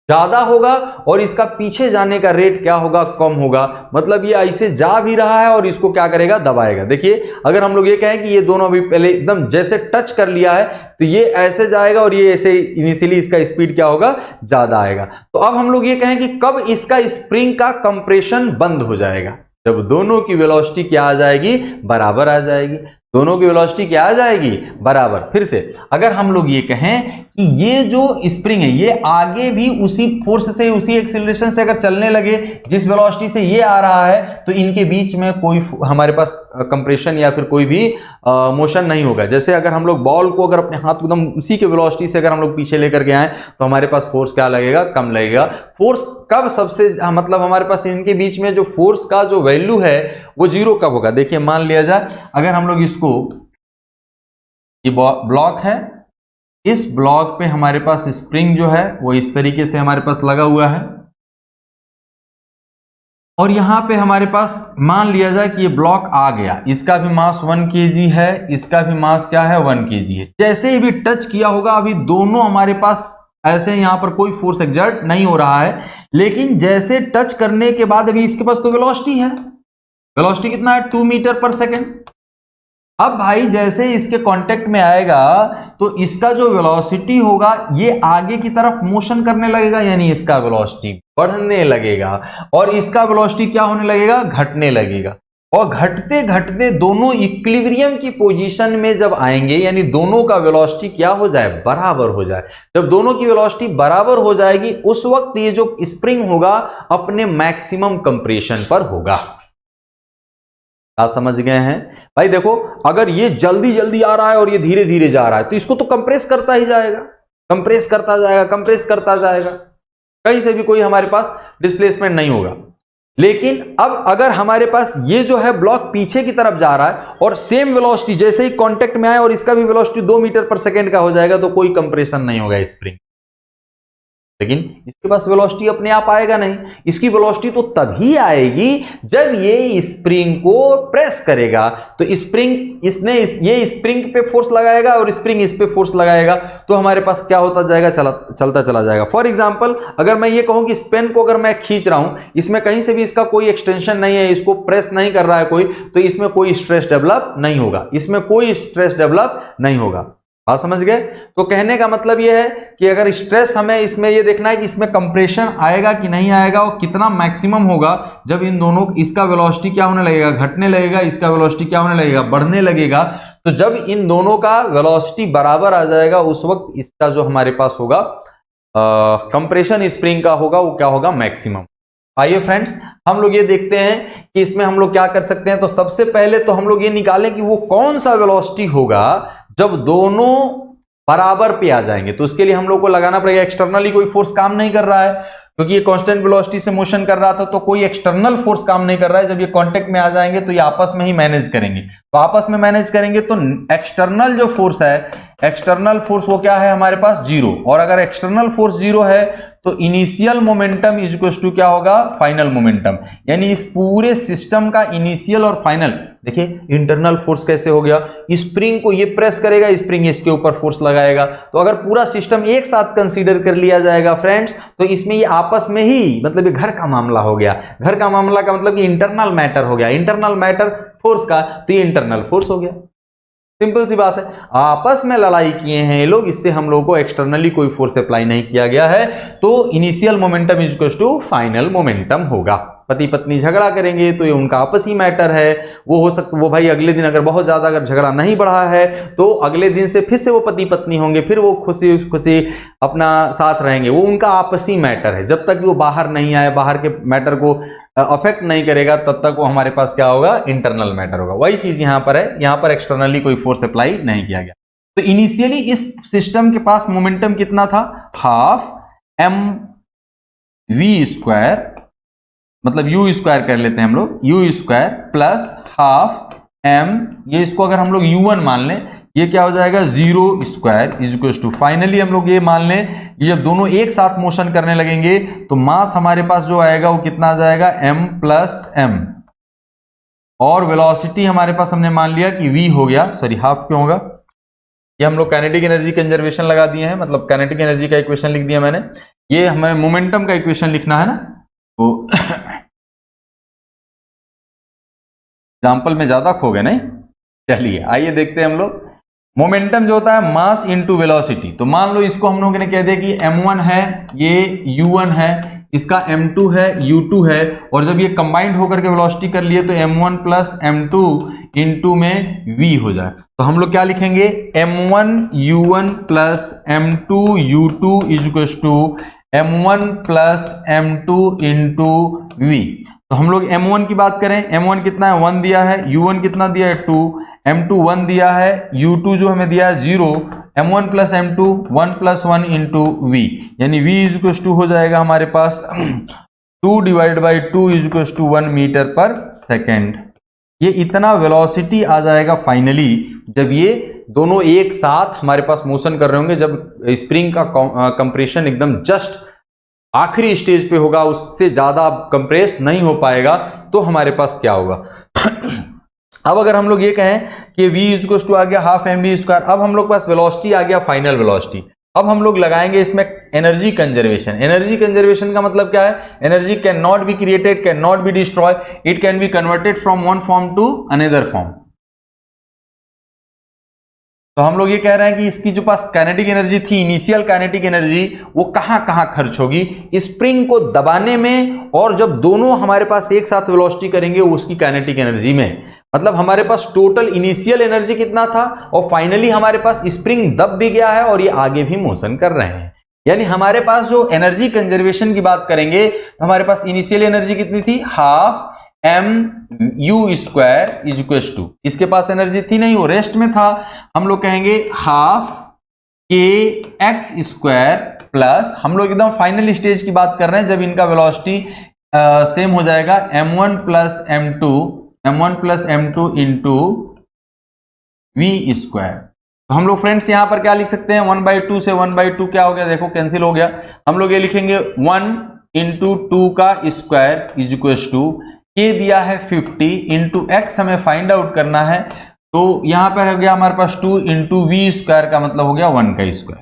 ज्यादा होगा, और इसका पीछे जाने का रेट क्या होगा, कम होगा। मतलब ये ऐसे जा भी रहा है और इसको क्या करेगा, दबाएगा। देखिए अगर हम लोग ये कहें कि ये दोनों अभी पहले एकदम जैसे टच कर लिया है, तो ये ऐसे जाएगा और ये ऐसे इनिशियली इसका स्पीड क्या होगा, ज्यादा आएगा। तो अब हम लोग ये कहें कि कब इसका स्प्रिंग का कंप्रेशन बंद हो जाएगा, जब दोनों की वेलोसिटी क्या आ जाएगी, बराबर आ जाएगी। दोनों की वेलोसिटी क्या आ जाएगी, बराबर। फिर से अगर हम लोग ये कहें कि ये जो स्प्रिंग है ये आगे भी उसी फोर्स से, उसी एक्सीलरेशन से अगर चलने लगे जिस वेलोसिटी से ये आ रहा है, तो इनके बीच में कोई हमारे पास कंप्रेशन या फिर कोई भी मोशन नहीं होगा। जैसे अगर हम लोग बॉल को अगर अपने हाथ को एकदम उसी के वेलोसिटी से अगर हम लोग पीछे लेकर के आए, तो हमारे पास फोर्स क्या लगेगा, कम लगेगा। फोर्स कब सबसे मतलब हमारे पास इनके बीच में जो फोर्स का जो वैल्यू है वो 0 कब होगा। देखिए मान लिया जाए अगर हम लोग इसको, ये ब्लॉक है, इस ब्लॉक पे हमारे पास स्प्रिंग जो है वो इस तरीके से हमारे पास लगा हुआ है, और यहां पे हमारे पास मान लिया जाए कि ये ब्लॉक आ गया, इसका भी मास 1 kg है, इसका भी मास क्या है 1 kg है। जैसे ही भी टच किया होगा, अभी दोनों हमारे पास ऐसे यहां पर कोई फोर्स एग्जर्ट नहीं हो रहा है, लेकिन जैसे टच करने के बाद अभी इसके पास तो वेलोसिटी है, वेलोसिटी कितना है 2 मीटर पर सेकेंड। अब भाई जैसे इसके कांटेक्ट में आएगा तो इसका जो वेलोसिटी होगा ये आगे की तरफ मोशन करने लगेगा, यानी इसका वेलोसिटी बढ़ने लगेगा, और इसका वेलोसिटी क्या होने लगेगा, घटने लगेगा। और घटते घटते दोनों इक्विलिब्रियम की पोजीशन में जब आएंगे, यानी दोनों का वेलोसिटी क्या हो जाए, बराबर हो जाए। जब दोनों की वेलोसिटी बराबर हो जाएगी, उस वक्त ये जो स्प्रिंग होगा अपने मैक्सिमम कंप्रेशन पर होगा। आप समझ गए हैं भाई। देखो अगर ये जल्दी जल्दी आ रहा है और ये धीरे धीरे जा रहा है, तो इसको तो कंप्रेस करता ही जाएगा, कंप्रेस करता जाएगा, कंप्रेस करता जाएगा, कहीं से भी कोई हमारे पास डिस्प्लेसमेंट नहीं होगा। लेकिन अब अगर हमारे पास ये जो है ब्लॉक पीछे की तरफ जा रहा है और सेम वेलोसिटी जैसे ही कांटेक्ट में आए और इसका भी वेलोसिटी 2 मीटर पर सेकेंड का हो जाएगा, तो कोई कंप्रेशन नहीं होगा स्प्रिंग। लेकिन इसके पास वेलोसिटी अपने आप आएगा नहीं, इसकी वेलोसिटी तो तभी आएगी जब ये स्प्रिंग को प्रेस करेगा। तो स्प्रिंग ये स्प्रिंग पे फोर्स लगाएगा और स्प्रिंग इस पे फोर्स लगाएगा, तो हमारे पास क्या होता जाएगा, चलता चला जाएगा। फॉर एग्जांपल अगर मैं ये कहूं कि इस पेन को अगर मैं खींच रहा हूं, इसमें कहीं से भी इसका कोई एक्सटेंशन नहीं है, इसको प्रेस नहीं कर रहा है कोई, तो इसमें कोई स्ट्रेस डेवलप नहीं होगा, इसमें कोई स्ट्रेस डेवलप नहीं होगा। बात समझ गए। तो कहने का मतलब यह है कि अगर स्ट्रेस हमें इसमें ये देखना है कि इसमें कंप्रेशन आएगा कि नहीं आएगा, और कितना मैक्सिमम होगा जब इन दोनों, इसका वेलोसिटी क्या होने लगेगा, घटने लगेगा, इसका वेलोसिटी क्या होने लगेगा, बढ़ने लगेगा। तो जब इन दोनों का वेलोसिटी बराबर आ जाएगा, उस वक्त इसका जो हमारे पास होगा कंप्रेशन स्प्रिंग का होगा, वो क्या होगा, मैक्सिमम। आइए फ्रेंड्स हम लोग ये देखते हैं कि इसमें हम लोग क्या कर सकते हैं। तो सबसे पहले तो हम लोग ये निकालें कि वो कौन सा वेलोसिटी होगा जब दोनों बराबर पे आ जाएंगे। तो उसके लिए हम लोग को लगाना पड़ेगा, एक्सटर्नली कोई फोर्स काम नहीं कर रहा है, क्योंकि ये कांस्टेंट वेलोसिटी से मोशन कर रहा था, तो कोई एक्सटर्नल फोर्स काम नहीं कर रहा है। जब ये कांटेक्ट में आ जाएंगे तो ये आपस में ही मैनेज करेंगे। तो आपस में मैनेज करेंगे तो एक्सटर्नल जो फोर्स है, एक्सटर्नल फोर्स वो क्या है हमारे पास, जीरो। और अगर एक्सटर्नल फोर्स जीरो है तो initial momentum is equal to क्या होगा, फाइनल मोमेंटम। यानी इस पूरे सिस्टम का इनिशियल और फाइनल, देखिए इंटरनल फोर्स कैसे हो गया, स्प्रिंग को ये प्रेस करेगा, स्प्रिंग इसके ऊपर फोर्स लगाएगा। तो अगर पूरा सिस्टम एक साथ कंसीडर कर लिया जाएगा फ्रेंड्स, तो इसमें ये आपस में ही, मतलब ये घर का मामला हो गया। घर का मामला का मतलब कि इंटरनल मैटर हो गया, इंटरनल मैटर फोर्स का, तो ये इंटरनल फोर्स हो गया। सिंपल सी बात है, आपस में लड़ाई किए हैं ये लोग, इससे हम लोगों को एक्सटर्नली कोई फोर्स अप्लाई नहीं किया गया है, तो initial momentum is equal to final momentum होगा। पति पत्नी झगड़ा करेंगे तो ये उनका आपसी मैटर है, वो हो सकता, वो भाई अगले दिन अगर बहुत ज्यादा अगर झगड़ा नहीं बढ़ा है तो अगले दिन से फिर से वो पति पत्नी होंगे, फिर वो खुशी खुशी अपना साथ रहेंगे, वो उनका आपसी मैटर है। जब तक वो बाहर नहीं आए, बाहर के मैटर को अफेक्ट नहीं करेगा, तब तक वो हमारे पास क्या होगा, इंटरनल मैटर होगा। वही चीज यहां पर है, यहां पर एक्सटर्नली कोई फोर्स अप्लाई नहीं किया गया। तो इनिशियली इस सिस्टम के पास मोमेंटम कितना था, हाफ एम वी स्क्वायर, मतलब यू स्क्वायर कर लेते हैं हम लोग, u square plus half m, ये इसको अगर हम लोग u1 मान लें, ये क्या हो जाएगा, zero square is equal to, finally हम लोग ये मान लें, ये जब दोनों एक साथ मोशन करने लगेंगे तो मास हमारे पास जो आएगा वो कितना आ जाएगा, m प्लस एम, और वेलोसिटी हमारे पास हमने मान लिया कि v हो गया, सॉरी हाफ क्यों होगा, ये हम लोग काइनेटिक एनर्जी कंजर्वेशन लगा दिए हैं, मतलब काइनेटिक एनर्जी का इक्वेशन लिख दिया मैंने, ये हमें मोमेंटम का इक्वेशन लिखना है ना, तो एग्जाम्पल में ज्यादा खो गए नहीं। चलिए आइए देखते हैं हम लोग, मोमेंटम जो होता है मास इनटू वेलोसिटी। तो मान लो इसको हम लोगों ने कह दिया कि m1 है, ये u1 है, इसका m2 है, u2 है, और जब ये कंबाइंड होकर के वेलोसिटी कर लिए तो m1 प्लस m2 इंटू में v हो जाए। तो हम लोग क्या लिखेंगे, m1 u1 plus m2 u2 is equal to m1 plus m2 into v। तो हम लोग m1 की बात करें, m1 कितना है, 1 दिया है, u1 कितना दिया है, 2, m2 1 दिया है, u2 जो हमें दिया है 0, m1 plus m2 1 plus 1 into v, यानी v इज इक्वल टू हो जाएगा हमारे पास 2 divide by 2 is equal to 1 metre पर सेकेंड। ये इतना वेलोसिटी आ जाएगा फाइनली जब ये दोनों एक साथ हमारे पास मोशन कर रहे होंगे, जब स्प्रिंग का कंप्रेशन एकदम जस्ट आखिरी स्टेज पे होगा, उससे ज्यादा कंप्रेस नहीं हो पाएगा, तो हमारे पास क्या होगा अब अगर हम लोग ये कहें कि v इक्वल टू आ गया हाफ एम वी स्क्वायर, अब हम लोग पास वेलोसिटी आ गया फाइनल वेलोसिटी। अब हम लोग लगाएंगे इसमें एनर्जी कंजर्वेशन। एनर्जी कंजर्वेशन का मतलब क्या है, energy can not be created, can not be destroy, it can be converted from one form to another form. तो हम लोग ये कह रहे हैं कि इसकी जो पास काइनेटिक एनर्जी थी, इनिशियल काइनेटिक एनर्जी, वो कहां कहां खर्च होगी, स्प्रिंग को दबाने में, और जब दोनों हमारे पास एक साथ वेलोसिटी करेंगे उसकी काइनेटिक एनर्जी में। मतलब हमारे पास टोटल इनिशियल एनर्जी कितना था, और फाइनली हमारे पास स्प्रिंग दब भी गया है और ये आगे भी मोशन कर रहे हैं। यानी हमारे पास जो एनर्जी कंजर्वेशन की बात करेंगे तो हमारे पास इनिशियल एनर्जी कितनी थी, half m u square is equal to, इसके पास एनर्जी थी नहीं, वो रेस्ट में था, हम लोग कहेंगे half k x square plus, हम लोग एकदम फाइनल स्टेज की बात कर रहे हैं जब इनका वेलोसिटी सेम हो जाएगा, m1 plus m2 into we square. तो हम लोग फ्रेंड्स यहां पर क्या लिख सकते हैं, 1/2 से 1/2 क्या हो गया, देखो कैंसिल हो गया। हम लोग ये लिखेंगे 1 इंटू 2 का स्क्वायर इज इक्वल टू, के दिया है 50 इंटू एक्स हमें फाइंड आउट करना है, तो यहां पर हो गया हमारे पास 2 इंटू वी स्क्वायर का मतलब हो गया 1 का स्क्वायर।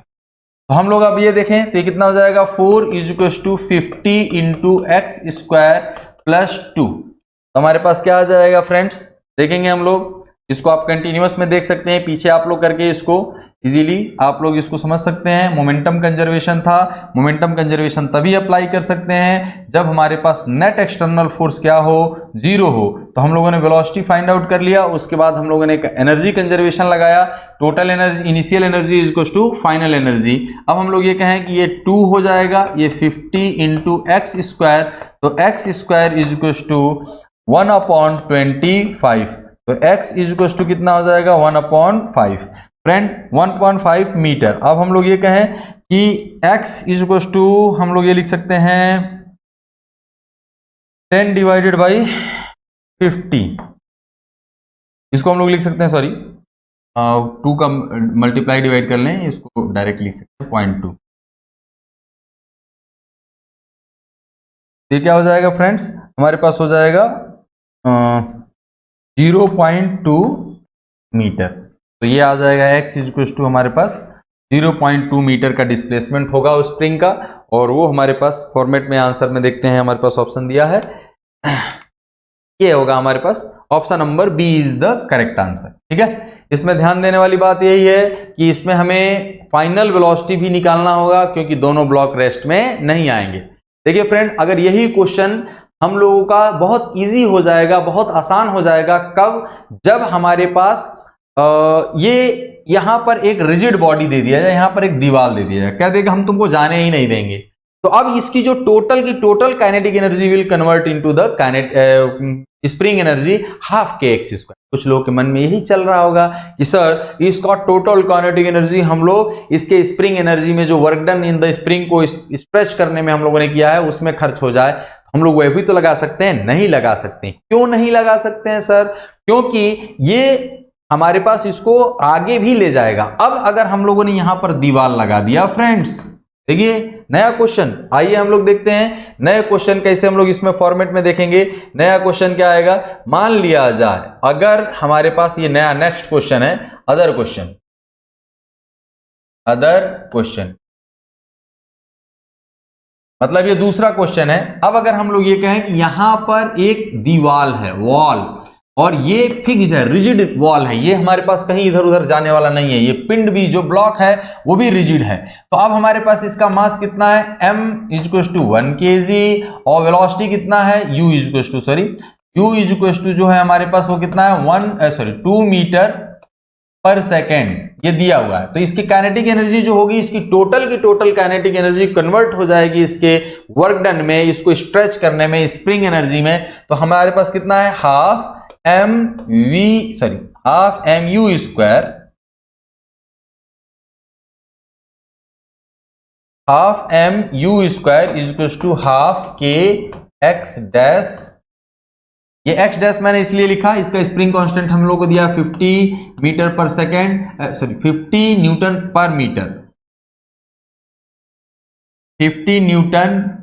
तो हम लोग अब ये देखें तो ये कितना हो जाएगा, 4 is equal to 50 into x square plus 2। तो हमारे पास क्या आ जाएगा फ्रेंड्स, देखेंगे हम लोग, इसको आप कंटिन्यूअस में देख सकते हैं, पीछे आप लोग करके इसको इजीली आप लोग इसको समझ सकते हैं। मोमेंटम कंजर्वेशन था, मोमेंटम कंजर्वेशन तभी अप्लाई कर सकते हैं जब हमारे पास नेट एक्सटर्नल फोर्स क्या हो, जीरो हो। तो हम लोगों ने वेलोसिटी फाइंड आउट कर लिया, उसके बाद हम लोगों ने एनर्जी कंजर्वेशन लगाया, total energy initial energy is equal to final energy. अब हम लोग ये कहें कि ये 2 हो जाएगा, ये 50 इंटू एक्स स्क्वायर, तो x square is equal to 1/25, तो x इज इक्वल टू कितना हो जाएगा, 1/5 फ्रेंड, 1.5 मीटर। अब हम लोग ये कहें कि x इज इक्वल टू, हम लोग ये लिख सकते हैं 10 डिवाइडेड बाई 50, इसको हम लोग लिख सकते हैं, सॉरी 2 का मल्टीप्लाई डिवाइड कर लें, इसको डायरेक्ट लिख सकते हैं 0.2। ये क्या हो जाएगा फ्रेंड्स, हमारे पास हो जाएगा 0.2 मीटर। तो ये आ जाएगा x इक्वल टू हमारे पास 0.2 मीटर का डिस्प्लेसमेंट होगा उस स्प्रिंग का, और वो हमारे पास फॉर्मेट में आंसर में देखते हैं हमारे पास ऑप्शन दिया है, ये होगा हमारे पास option number B is the correct answer. ठीक है, इसमें ध्यान देने वाली बात यही है कि इसमें हमें फाइनल वेलोसिटी भी निकालना होगा, क्योंकि दोनों ब्लॉक रेस्ट में नहीं आएंगे। देखिए फ्रेंड, अगर यही क्वेश्चन हम लोगों का बहुत इजी हो जाएगा, बहुत आसान हो जाएगा, कब, जब हमारे पास ये यहां पर एक रिजिड बॉडी दे दिया जाए, यहां पर एक दीवार दे दिया जाए, क्या देगा, हम तुमको जाने ही नहीं देंगे। तो अब इसकी जो टोटल की total kinetic energy will convert into the spring energy half k x square. कुछ लोगों के मन में यही चल रहा होगा कि सर इसका टोटल काइनेटिक एनर्जी हम लोग इसके स्प्रिंग एनर्जी में जो work done in the spring को स्ट्रेच करने में हम लोगों ने किया है उसमें खर्च हो जाए, हम लोग वह भी तो लगा सकते हैं, नहीं लगा सकते। क्यों नहीं लगा सकते हैं सर? क्योंकि ये हमारे पास इसको आगे भी ले जाएगा। अब अगर हम लोगों ने यहां पर दीवार लगा दिया फ्रेंड्स, देखिए नया क्वेश्चन, आइए हम लोग देखते हैं नया क्वेश्चन कैसे हम लोग इसमें फॉर्मेट में देखेंगे। नया क्वेश्चन क्या आएगा, मान लिया जाए अगर हमारे पास ये नया नेक्स्ट क्वेश्चन है, अदर क्वेश्चन मतलब ये दूसरा क्वेश्चन है। अब अगर हम लोग ये कहें कि यहां पर एक दीवार है, वॉल, और ये फिक्स्ड है, रिजिड वॉल है, ये हमारे पास कहीं इधर उधर जाने वाला नहीं है, ये पिंड भी जो ब्लॉक है वो भी रिजिड है। तो अब हमारे पास इसका मास कितना है, m इक्वल टू 1 kg, और वेलोसिटी कितना है, u इक्वल टू जो है हमारे पास वो कितना है 2 मीटर पर सेकेंड, ये दिया हुआ है। तो इसकी काइनेटिक एनर्जी जो होगी, इसकी टोटल की टोटल काइनेटिक एनर्जी कन्वर्ट हो जाएगी इसके वर्क डन में, इसको स्ट्रेच करने में, स्प्रिंग एनर्जी में। तो हमारे पास कितना है, half m u square, half m u square equal to half k x dash. ये एक्स डैश मैंने इसलिए लिखा, इसका स्प्रिंग कांस्टेंट हम लोग को दिया 50 मीटर पर सेकेंड, 50 न्यूटन पर मीटर, 50 न्यूटन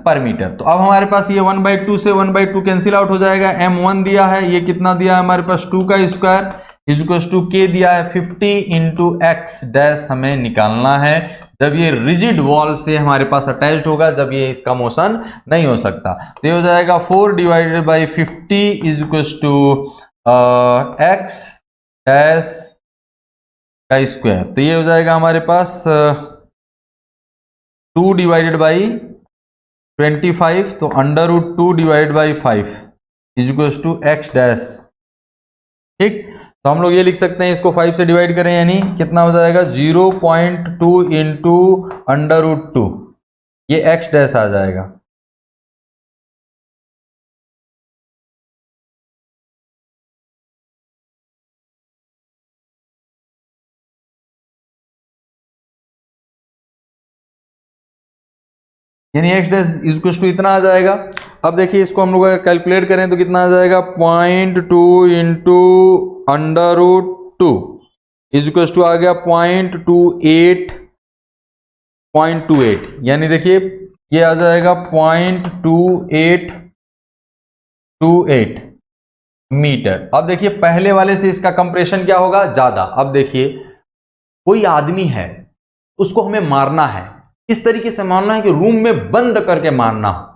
पर मीटर। तो अब हमारे पास ये 1/2 से 1/2 कैंसिल आउट हो जाएगा। m1 दिया है, ये कितना दिया है हमारे पास 2 का स्क्वायर इक्वल टू k दिया है 50 इंटू एक्स डैश हमें निकालना है, जब ये रिजिड वॉल से हमारे पास अटैच्ड होगा, जब ये इसका मोशन नहीं हो सकता। तो ये हो जाएगा 4 divided by 50 equal to x dash का स्क्वायर। तो ये हो जाएगा हमारे पास 2 डिवाइडेड बाई 25, तो √2 divided by 5 equal to x dash. ठीक, तो हम लोग ये लिख सकते हैं, इसको 5 से डिवाइड करें यानी कितना हो जाएगा 0.2 इंटू √2, ये एक्स डैश आ जाएगा। यानी एक्स डैश इक्वल टू इतना आ जाएगा। अब देखिए इसको हम लोग अगर कैलकुलेट करें तो कितना आ जाएगा 0.2 इंटू √2 इक्वल टू आ गया 0.28, यानी देखिए ये आ जाएगा 0.2828 मीटर। अब देखिए पहले वाले से इसका कंप्रेशन क्या होगा, ज्यादा। अब देखिए कोई आदमी है, उसको हमें मारना है, इस तरीके से मारना है कि रूम में बंद करके मारना हो,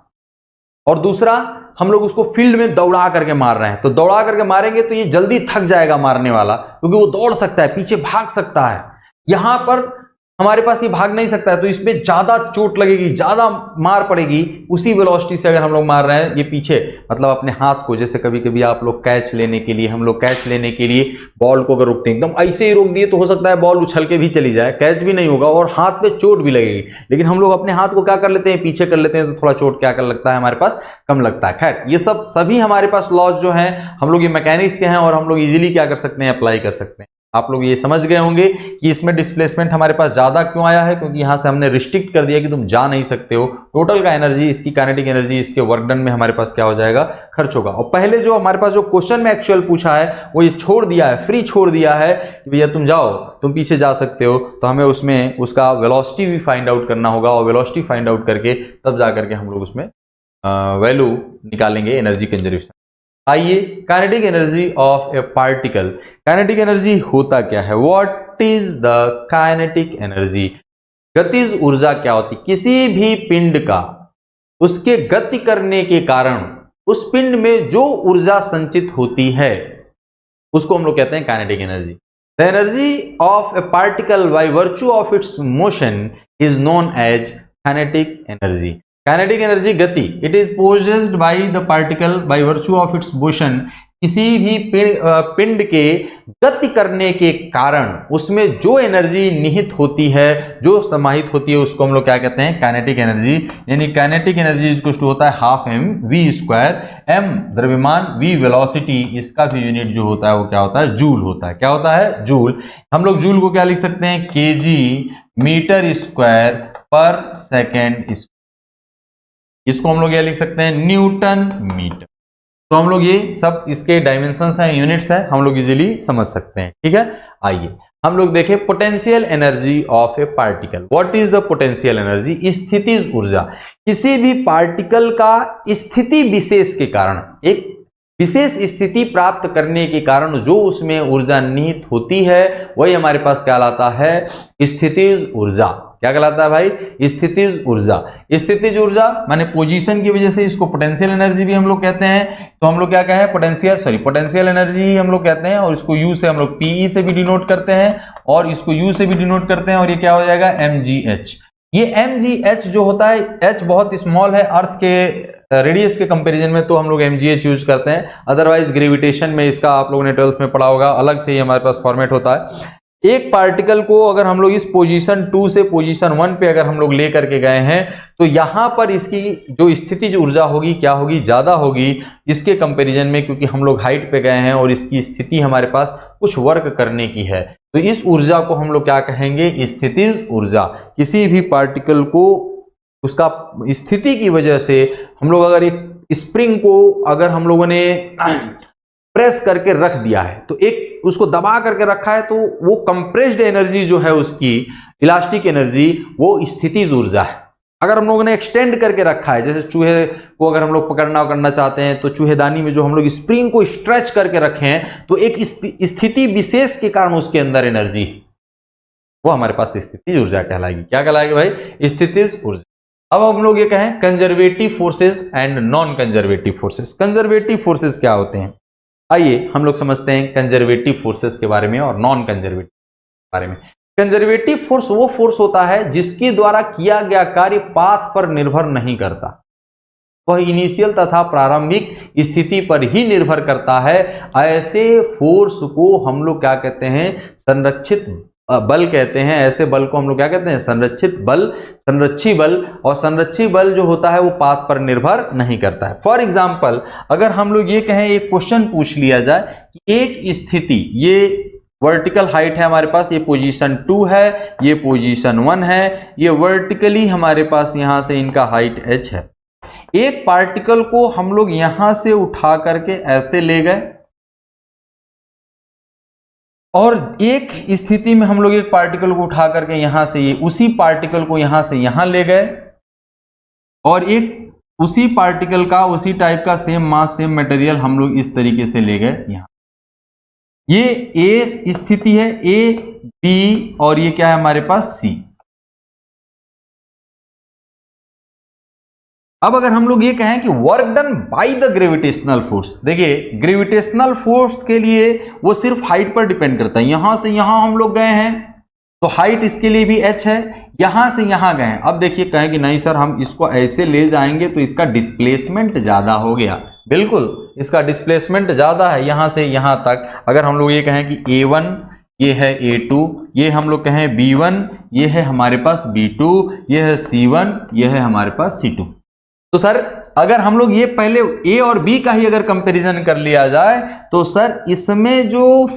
और दूसरा हम लोग उसको फील्ड में दौड़ा करके मार रहे हैं। तो दौड़ा करके मारेंगे तो ये जल्दी थक जाएगा मारने वाला, क्योंकि वो दौड़ सकता है, पीछे भाग सकता है। यहां पर हमारे पास ये भाग नहीं सकता है, तो इसमें ज्यादा चोट लगेगी, ज्यादा मार पड़ेगी। उसी वेलोसिटी से अगर हम लोग मार रहे हैं, ये पीछे मतलब अपने हाथ को, जैसे कभी कभी आप लोग कैच लेने के लिए, हम लोग कैच लेने के लिए बॉल को अगर रोकते हैं, एकदम ऐसे ही रोक दिए तो हो सकता है बॉल उछल के भी चली जाए, कैच भी नहीं होगा और हाथ पे चोट भी लगेगी। लेकिन हम लोग अपने हाथ को क्या कर लेते हैं, पीछे कर लेते हैं, तो थोड़ा चोट क्या कर लगता है हमारे पास, कम लगता है। खैर ये सभी हमारे पास लॉज जो है, हम लोग ये मैकेनिक्स के हैं और हम लोग इजीली क्या कर सकते हैं, अप्लाई कर सकते हैं। आप लोग ये समझ गए होंगे कि इसमें डिस्प्लेसमेंट हमारे पास ज्यादा क्यों आया है, क्योंकि यहां से हमने रिस्ट्रिक्ट कर दिया कि तुम जा नहीं सकते हो। टोटल का एनर्जी, इसकी काइनेटिक एनर्जी, इसके वर्क डन में हमारे पास क्या हो जाएगा, खर्च होगा। और पहले जो हमारे पास जो क्वेश्चन में एक्चुअल पूछा है वो ये छोड़ दिया है, फ्री छोड़ दिया है कि भैया तुम जाओ, तुम पीछे जा सकते हो, तो हमें उसमें उसका वेलोसिटी भी फाइंड आउट करना होगा, और वेलोसिटी फाइंड आउट करके तब जा करके हम लोग उसमें वैल्यू निकालेंगे एनर्जी कंजर्वेशन। आइए, kinetic energy of a particle. Kinetic energy होता क्या है? What is the kinetic energy? गतिज ऊर्जा क्या होती? किसी भी पिंड का उसके गति करने के कारण उस पिंड में जो ऊर्जा संचित होती है उसको हम लोग कहते हैं kinetic energy. The energy of a particle by virtue of its motion is known as kinetic energy. Kinetic energy गति, it is possessed by the particle by virtue of its motion. किसी भी पिंड के गति करने के कारण उसमें जो एनर्जी निहित होती है, जो समाहित होती है, उसको हम लोग क्या कहते हैं, काइनेटिक एनर्जी। यानी काइनेटिक एनर्जी इक्वल टू होता है half m v square, m द्रव्यमान, वी वेलोसिटी, इसका भी यूनिट जो होता है वो क्या होता है, जूल होता है। क्या होता है, जूल। हम लोग जूल को क्या लिख सकते हैं, केजी मीटर स्क्वायर पर सेकेंड। इसको हम लोग क्या लिख सकते हैं, न्यूटन मीटर। तो हम लोग ये सब इसके डायमेंशंस हैं, यूनिट्स हैं, हम लोग इजीली समझ सकते हैं। ठीक है, आइए हम लोग देखें potential energy of a particle. What is the potential energy? स्थितिज ऊर्जा। किसी भी पार्टिकल का स्थिति विशेष के कारण, एक विशेष स्थिति प्राप्त करने के कारण जो उसमें ऊर्जा निहित होती है वही हमारे पास क्या कहलाता है, स्थितिज ऊर्जा। क्या कहलाता है भाई, स्थितिज ऊर्जा। स्थितिज ऊर्जा माने पोजीशन की वजह से इसको पोटेंशियल एनर्जी भी हम लोग कहते हैं। तो हम लोग क्या कहें, पोटेंशियल एनर्जी हम लोग कहते हैं, और इसको यू से हम लोग पीई से भी डिनोट करते हैं, और इसको यू से भी डिनोट करते हैं, और ये क्या हो जाएगा, mgh। ये mgh जो होता है, h बहुत स्मॉल है अर्थ के रेडियस के कंपैरिजन में, तो हम लोग mgh यूज करते हैं। अदरवाइज ग्रेविटेशन में इसका आप लोगों ने 12th में पढ़ा होगा, अलग से ही हमारे पास फॉर्मेट होता है। एक पार्टिकल को अगर हम लोग इस पोजीशन 2 से पोजीशन 1 पे अगर हम लोग ले करके गए हैं, तो यहां पर इसकी जो स्थितिज ऊर्जा होगी क्या होगी, ज्यादा होगी इसके कंपैरिजन में, क्योंकि हम लोग हाइट पे गए हैं और इसकी स्थिति हमारे पास कुछ वर्क करने की है। तो इस ऊर्जा को हम लोग क्या कहेंगे, स्थितिज ऊर्जा। किसी भी पार्टिकल को उसका स्थिति की वजह से, हम लोग अगर एक स्प्रिंग को अगर हम लोगों ने प्रेस करके रख दिया है, तो एक उसको दबा करके रखा है, तो वो कंप्रेस्ड एनर्जी जो है उसकी, इलास्टिक एनर्जी, वो स्थितिज ऊर्जा है। अगर हम लोगों ने एक्सटेंड करके रखा है, जैसे चूहे को अगर हम लोग करना चाहते हैं, तो चूहेदानी में जो हम लोग स्प्रिंग को स्ट्रेच करके रखे हैं, तो एक स्थिति विशेष के कारण उसके अंदर एनर्जी, वो हमारे पास स्थितिज ऊर्जा कहलाएगी। क्या कहलाएगी भाई, स्थितिज ऊर्जा। अब हम लोग ये कहें conservative forces and non conservative forces. Conservative forces क्या होते हैं, आइए हम लोग समझते हैं कंजर्वेटिव फोर्सेस के बारे में और नॉन कंजर्वेटिव के बारे में। कंजर्वेटिव फोर्स वो फोर्स होता है जिसके द्वारा किया गया कार्य पाथ पर निर्भर नहीं करता, वह इनिशियल तथा प्रारंभिक स्थिति पर ही निर्भर करता है। ऐसे फोर्स को हम लोग क्या कहते हैं, संरक्षित बल कहते हैं। ऐसे बल को हम लोग क्या कहते हैं, संरक्षित बल, संरक्षी बल। और संरक्षी बल जो होता है वो पाथ पर निर्भर नहीं करता है। फॉर एग्जाम्पल, अगर हम लोग ये कहें, एक क्वेश्चन पूछ लिया जाए कि एक स्थिति, ये वर्टिकल हाइट है हमारे पास, ये पोजीशन 2 है, ये पोजीशन 1 है, ये वर्टिकली हमारे पास यहां से इनका हाइट h है। एक पार्टिकल को हम लोग यहां से उठा करके ऐसे ले गए, और एक स्थिति में हम लोग एक पार्टिकल को उठा करके यहां से, ये उसी पार्टिकल को यहां से यहां ले गए, और एक उसी पार्टिकल का उसी टाइप का सेम मास सेम मटेरियल हम लोग इस तरीके से ले गए यहां। ये ए स्थिति है, ए बी, और ये क्या है हमारे पास सी। अब अगर हम लोग ये कहें कि work done by the gravitational force, देखिए ग्रेविटेशनल फोर्स के लिए वो सिर्फ हाइट पर डिपेंड करता है। यहां से यहां हम लोग गए हैं तो हाइट इसके लिए भी h है, यहां से यहां गए हैं। अब देखिए कहें कि नहीं सर हम इसको ऐसे ले जाएंगे तो इसका डिस्प्लेसमेंट ज्यादा हो गया। बिल्कुल, इसका डिस्प्लेसमेंट ज्यादा है यहां से यहां तक। अगर हम लोग ये कहें कि A1 ये है A2, ये हम लोग कहें B1, ये है हमारे पास B2, ये है C1, ये है हमारे पास C2, तो सर अगर हम लोग ये पहले ए और बी का ही अगर कंपैरिजन कर लिया जाए तो सर इसमें जो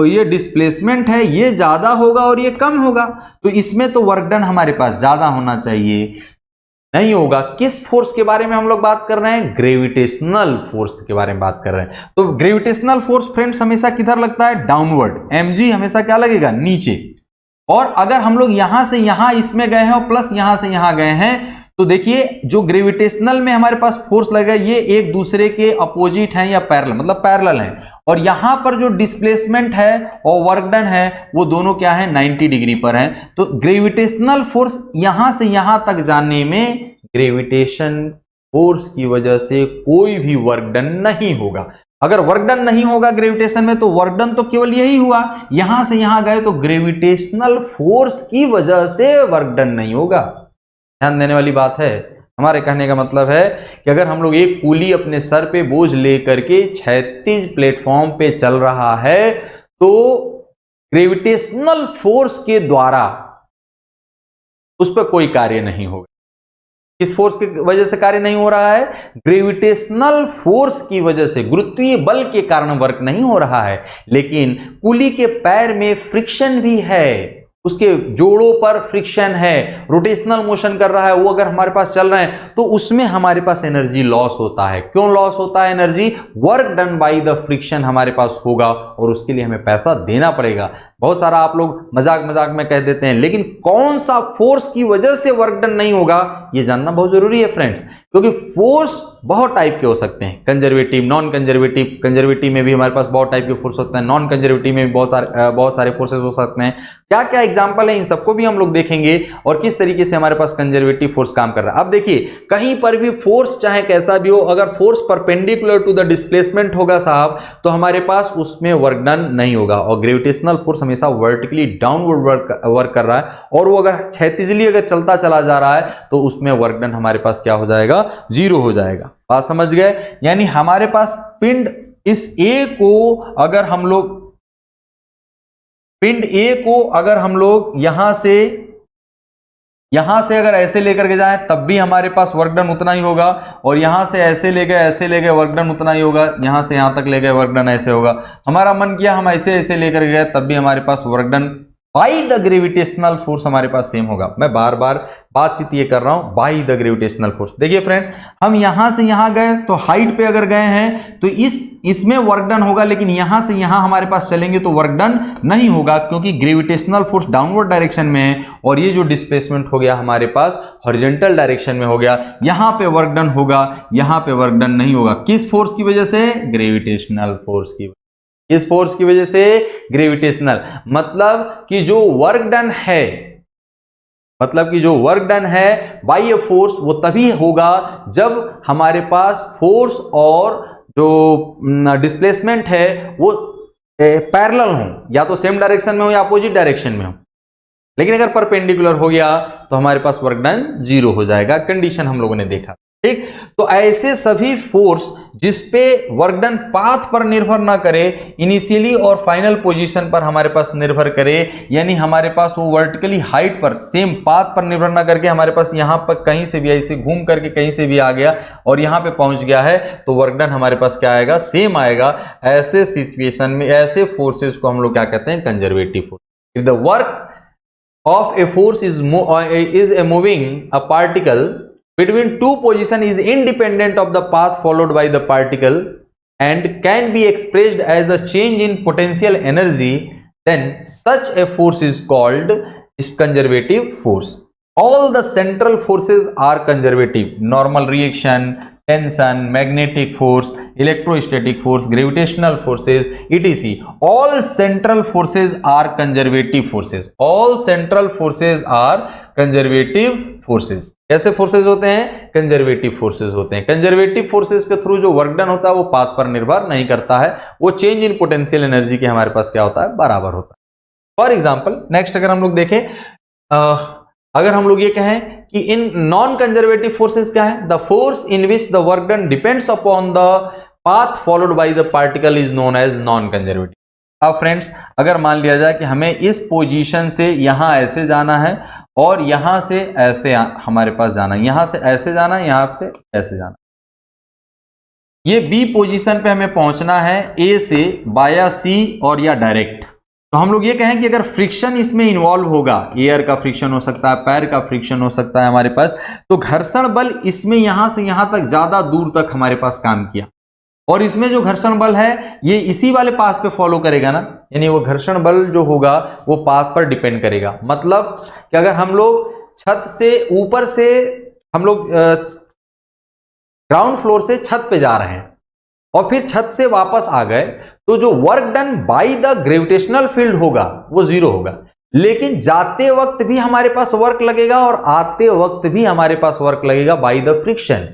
ये डिस्प्लेसमेंट है ये ज्यादा होगा और ये कम होगा, तो इसमें तो वर्क डन हमारे पास ज्यादा होना चाहिए, नहीं होगा। किस फोर्स के बारे में हम लोग बात कर रहे हैं? ग्रेविटेशनल फोर्स के बारे में बात कर रहे हैं। तो ग्रेविटेशनल फोर्स फ्रेंड्स हमेशा किधर लगता है? डाउनवर्ड। mg हमेशा क्या लगेगा? नीचे। और अगर हम लोग यहां से यहां इसमें गए हैं और प्लस यहां से यहां गए हैं, तो देखिए जो ग्रेविटेशनल में हमारे पास फोर्स लगेगा ये एक दूसरे के अपोजिट हैं या पैरेलल, मतलब पैरेलल हैं। और यहां पर जो डिस्प्लेसमेंट है और वर्क डन है वो दोनों क्या है? 90 डिग्री पर है। तो ग्रेविटेशनल फोर्स यहां से यहां तक जाने में ग्रेविटेशन फोर्स की वजह से कोई भी वर्क डन नहीं होगा। अगर वर्क डन नहीं होगा ग्रेविटेशन में तो वर्क डन तो केवल यही हुआ, यहां से यहां गए तो ग्रेविटेशनल फोर्स की वजह से वर्क डन नहीं होगा। ध्यान देने वाली बात है। हमारे कहने का मतलब है कि अगर हम लोग एक पुली अपने सर पे बोझ लेकर के 36 प्लेटफॉर्म पे चल रहा है तो ग्रेविटेशनल फोर्स के द्वारा उस पर कोई कार्य नहीं होगा। किस फोर्स की वजह से कार्य नहीं हो रहा है? ग्रेविटेशनल फोर्स की वजह से, गुरुत्वीय बल के कारण वर्क नहीं हो रहा है। लेकिन पुली के पैर में फ्रिक्शन भी है, उसके जोड़ों पर फ्रिक्शन है, रोटेशनल मोशन कर रहा है, वो अगर हमारे पास चल रहे हैं तो उसमें हमारे पास एनर्जी लॉस होता है। क्यों लॉस होता है energy? Work done by the friction हमारे पास होगा और उसके लिए हमें पैसा देना पड़ेगा। बहुत सारा आप लोग मजाक मजाक में कह देते हैं, लेकिन कौन सा फोर्स की वजह से वर्क डन नहीं होगा ये जानना बहुत जरूरी है फ्रेंड्स, क्योंकि फोर्स बहुत टाइप के हो सकते हैं, कंजर्वेटिव, नॉन कंजर्वेटिव। कंजर्वेटिव में भी हमारे पास बहुत टाइप के फोर्स होते हैं, नॉन कंजर्वेटिव में भी बहुत सारे फोर्सेस हो सकते हैं। क्या क्या एग्जांपल है इन सबको भी हम लोग देखेंगे और किस तरीके से हमारे पास कंजर्वेटिव फोर्स काम कर रहा है। अब देखिए कहीं पर भी फोर्स चाहे कैसा भी हो, अगर force perpendicular to the displacement होगा साहब तो हमारे पास उसमें वर्क डन नहीं होगा। और ग्रेविटेशनल फोर्स हमेशा वर्टिकली डाउनवर्ड वर्क कर रहा है और वो अगर क्षैतिजली अगर चलता चला जा रहा है तो उसमें वर्क डन हमारे पास क्या हो जाएगा? जीरो हो जाएगा। बात समझ गए? यानी हमारे पास पिंड इस ए को अगर हम लोग यहां से अगर ऐसे लेकर के जाएं तब भी हमारे पास वर्क डन उतना ही होगा, और यहां से ऐसे ले गए वर्क डन उतना ही होगा, यहां से यहां तक ले गए वर्क डन ऐसे होगा। हमारा मन किया हम ऐसे लेकर गए तब भी हमारे पास work done by the gravitational force हमारे पास सेम होगा। मैं बार बार बातचीत ये कर रहा हूं, बाई द ग्रेविटेशनल फोर्स। देखिए फ्रेंड, हम यहां से यहां गए तो हाइट पे अगर गए हैं तो इसमें वर्क डन होगा, लेकिन यहां से यहां हमारे पास चलेंगे तो वर्क डन नहीं होगा, क्योंकि ग्रेविटेशनल फोर्स डाउनवर्ड डायरेक्शन में है और ये जो डिस्प्लेसमेंट हो गया हमारे पास हॉरिजॉन्टल डायरेक्शन में हो गया। यहां पे वर्क डन होगा, यहां पे वर्क डन नहीं होगा। किस फोर्स की वजह से? ग्रेविटेशनल फोर्स की। इस फोर्स की वजह से ग्रेविटेशनल, मतलब कि जो वर्क डन है बाय ए फोर्स वो तभी होगा जब हमारे पास फोर्स और जो डिस्प्लेसमेंट है वो पैरेलल हो, या तो सेम डायरेक्शन में हो या अपोजिट डायरेक्शन में हो। लेकिन अगर परपेंडिकुलर हो गया तो हमारे पास वर्क डन जीरो हो जाएगा। कंडीशन हम लोगों ने देखा, ठीक। तो ऐसे सभी फोर्स जिसपे वर्क डन पाथ पर निर्भर ना करे, इनिशियली और फाइनल पोजीशन पर हमारे पास निर्भर करे, यानी हमारे पास वो वर्टिकली हाइट पर सेम पाथ पर निर्भर ना करके हमारे पास यहां पर कहीं से भी ऐसे घूम करके कहीं से भी आ गया और यहां पे पहुंच गया है तो वर्क डन हमारे पास क्या आएगा? सेम आएगा। ऐसे सिचुएशन में ऐसे फोर्सेस को हम लोग क्या कहते हैं? Conservative force. If the work of A force is a moving a particle between two position is independent of the path followed by the particle and can be expressed as a change in potential energy, then such a force is called conservative force. All the central forces are conservative: normal reaction, tension, magnetic force, electrostatic force, gravitational forces, etc. All central forces are conservative forces. All central forces are conservative forces. कैसे forces होते हैं? Conservative forces होते हैं। Conservative forces के through जो work done होता है वो पाथ पर निर्भर नहीं करता है, वो चेंज इन पोटेंशियल एनर्जी के हमारे पास क्या होता है? बराबर होता है। फॉर एग्जाम्पल नेक्स्ट अगर हम लोग देखें, अगर हम लोग ये कहें कि इन नॉन कंजर्वेटिव फोर्सेस क्या है? The force in which the work done depends upon the path followed by the particle is known as non conservative. अब फ्रेंड्स अगर मान लिया जाए कि हमें इस पोजीशन से यहां ऐसे जाना है और यहां से ऐसे हमारे पास जाना है, यहां से ऐसे जाना है, यहां से ऐसे जाना है, ये बी पोजीशन पे हमें पहुंचना है ए से बाया सी और या डायरेक्ट। तो हम लोग ये कहें कि अगर फ्रिक्शन इसमें इन्वॉल्व होगा, एयर का फ्रिक्शन हो सकता है, पैर का फ्रिक्शन हो सकता है हमारे पास, तो घर्षण बल इसमें यहां से यहां तक ज्यादा दूर तक हमारे पास काम किया। और इसमें जो घर्षण बल है ये इसी वाले पाथ पे फॉलो करेगा ना, यानी वो घर्षण बल जो होगा वो पाथ पर डिपेंड करेगा। मतलब कि अगर हम लोग छत से ऊपर से हम लोग ग्राउंड फ्लोर से छत पे जा रहे हैं और फिर छत से वापस आ गए, तो जो work done by the gravitational field होगा वो जीरो होगा। लेकिन जाते वक्त भी हमारे पास वर्क लगेगा और आते वक्त भी हमारे पास वर्क लगेगा बाय द फ्रिक्शन।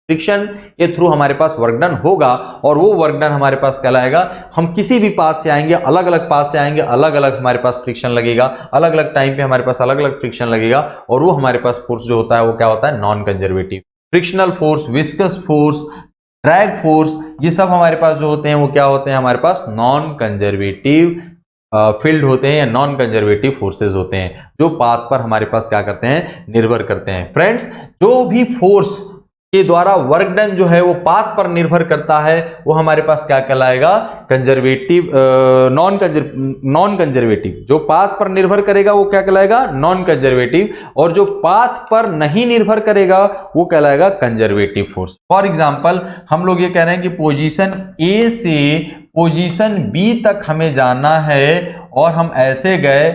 फ्रिक्शन के थ्रू हमारे पास वर्क डन होगा और वो वर्क डन हमारे पास कहलाएगा। हम किसी भी पाथ से आएंगे, अलग अलग पाथ से आएंगे, अलग अलग हमारे पास फ्रिक्शन लगेगा, अलग अलग टाइम पे हमारे पास अलग अलग फ्रिक्शन लगेगा और वो हमारे पास फोर्स जो होता है वो क्या होता है, non conservative. Frictional force, viscous force, drag force, ये सब हमारे पास जो होते हैं वो क्या होते हैं, हमारे पास नॉन कंजर्वेटिव फील्ड होते हैं या नॉन कंजर्वेटिव फोर्सेस होते हैं, जो पाथ पर हमारे पास क्या करते हैं, निर्भर करते हैं। फ्रेंड्स, जो भी फोर्स के द्वारा वर्क डन जो है वो पाथ पर निर्भर करता है वो हमारे पास क्या कहलाएगा, कंजर्वेटिव, नॉन कंजर्वेटिव। जो पाथ पर निर्भर करेगा वो क्या कहलाएगा, नॉन कंजर्वेटिव, और जो पाथ पर नहीं निर्भर करेगा वो कहलाएगा कंजर्वेटिव फोर्स। फॉर एग्जांपल हम लोग ये कह रहे हैं कि पोजीशन ए से पोजीशन बी तक हमें जाना है और हम ऐसे गए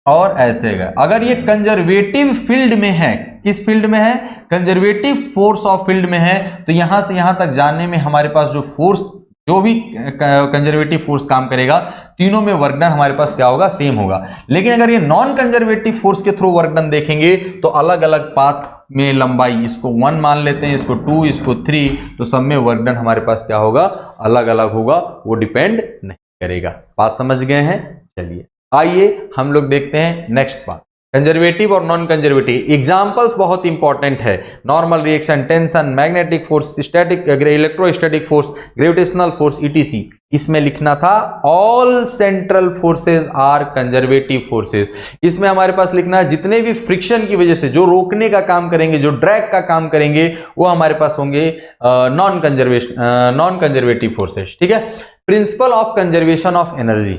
और ऐसे गए। अगर ये कंजर्वेटिव फील्ड में है, किस फील्ड में है, कंजर्वेटिव फोर्स ऑफ फील्ड में है, तो यहां से यहां तक जाने में हमारे पास जो फोर्स, जो भी कंजर्वेटिव फोर्स काम करेगा, तीनों में वर्क डन हमारे पास क्या होगा, सेम होगा। लेकिन अगर ये नॉन कंजर्वेटिव फोर्स के थ्रू वर्क डन देखेंगे तो अलग अलग पाथ में लंबाई, इसको 1 मान लेते हैं, इसको 2, इसको 3, तो सब में वर्क डन हमारे पास क्या होगा, अलग अलग होगा, वो डिपेंड नहीं करेगा। बात समझ गए हैं? चलिए आइए हम लोग देखते हैं नेक्स्ट पार्ट, कंजर्वेटिव और नॉन कंजर्वेटिव। एग्जांपल्स बहुत इंपॉर्टेंट है, normal reaction, tension, magnetic force, static, electrostatic force, gravitational force, ETC. इसमें लिखना था all central forces are conservative forces. इसमें हमारे पास लिखना है जितने भी फ्रिक्शन की वजह से जो रोकने का काम करेंगे, जो ड्रैग का काम करेंगे, वो हमारे पास होंगे नॉन कंजर्वेटिव फोर्सेज। ठीक है। Principle of conservation of energy.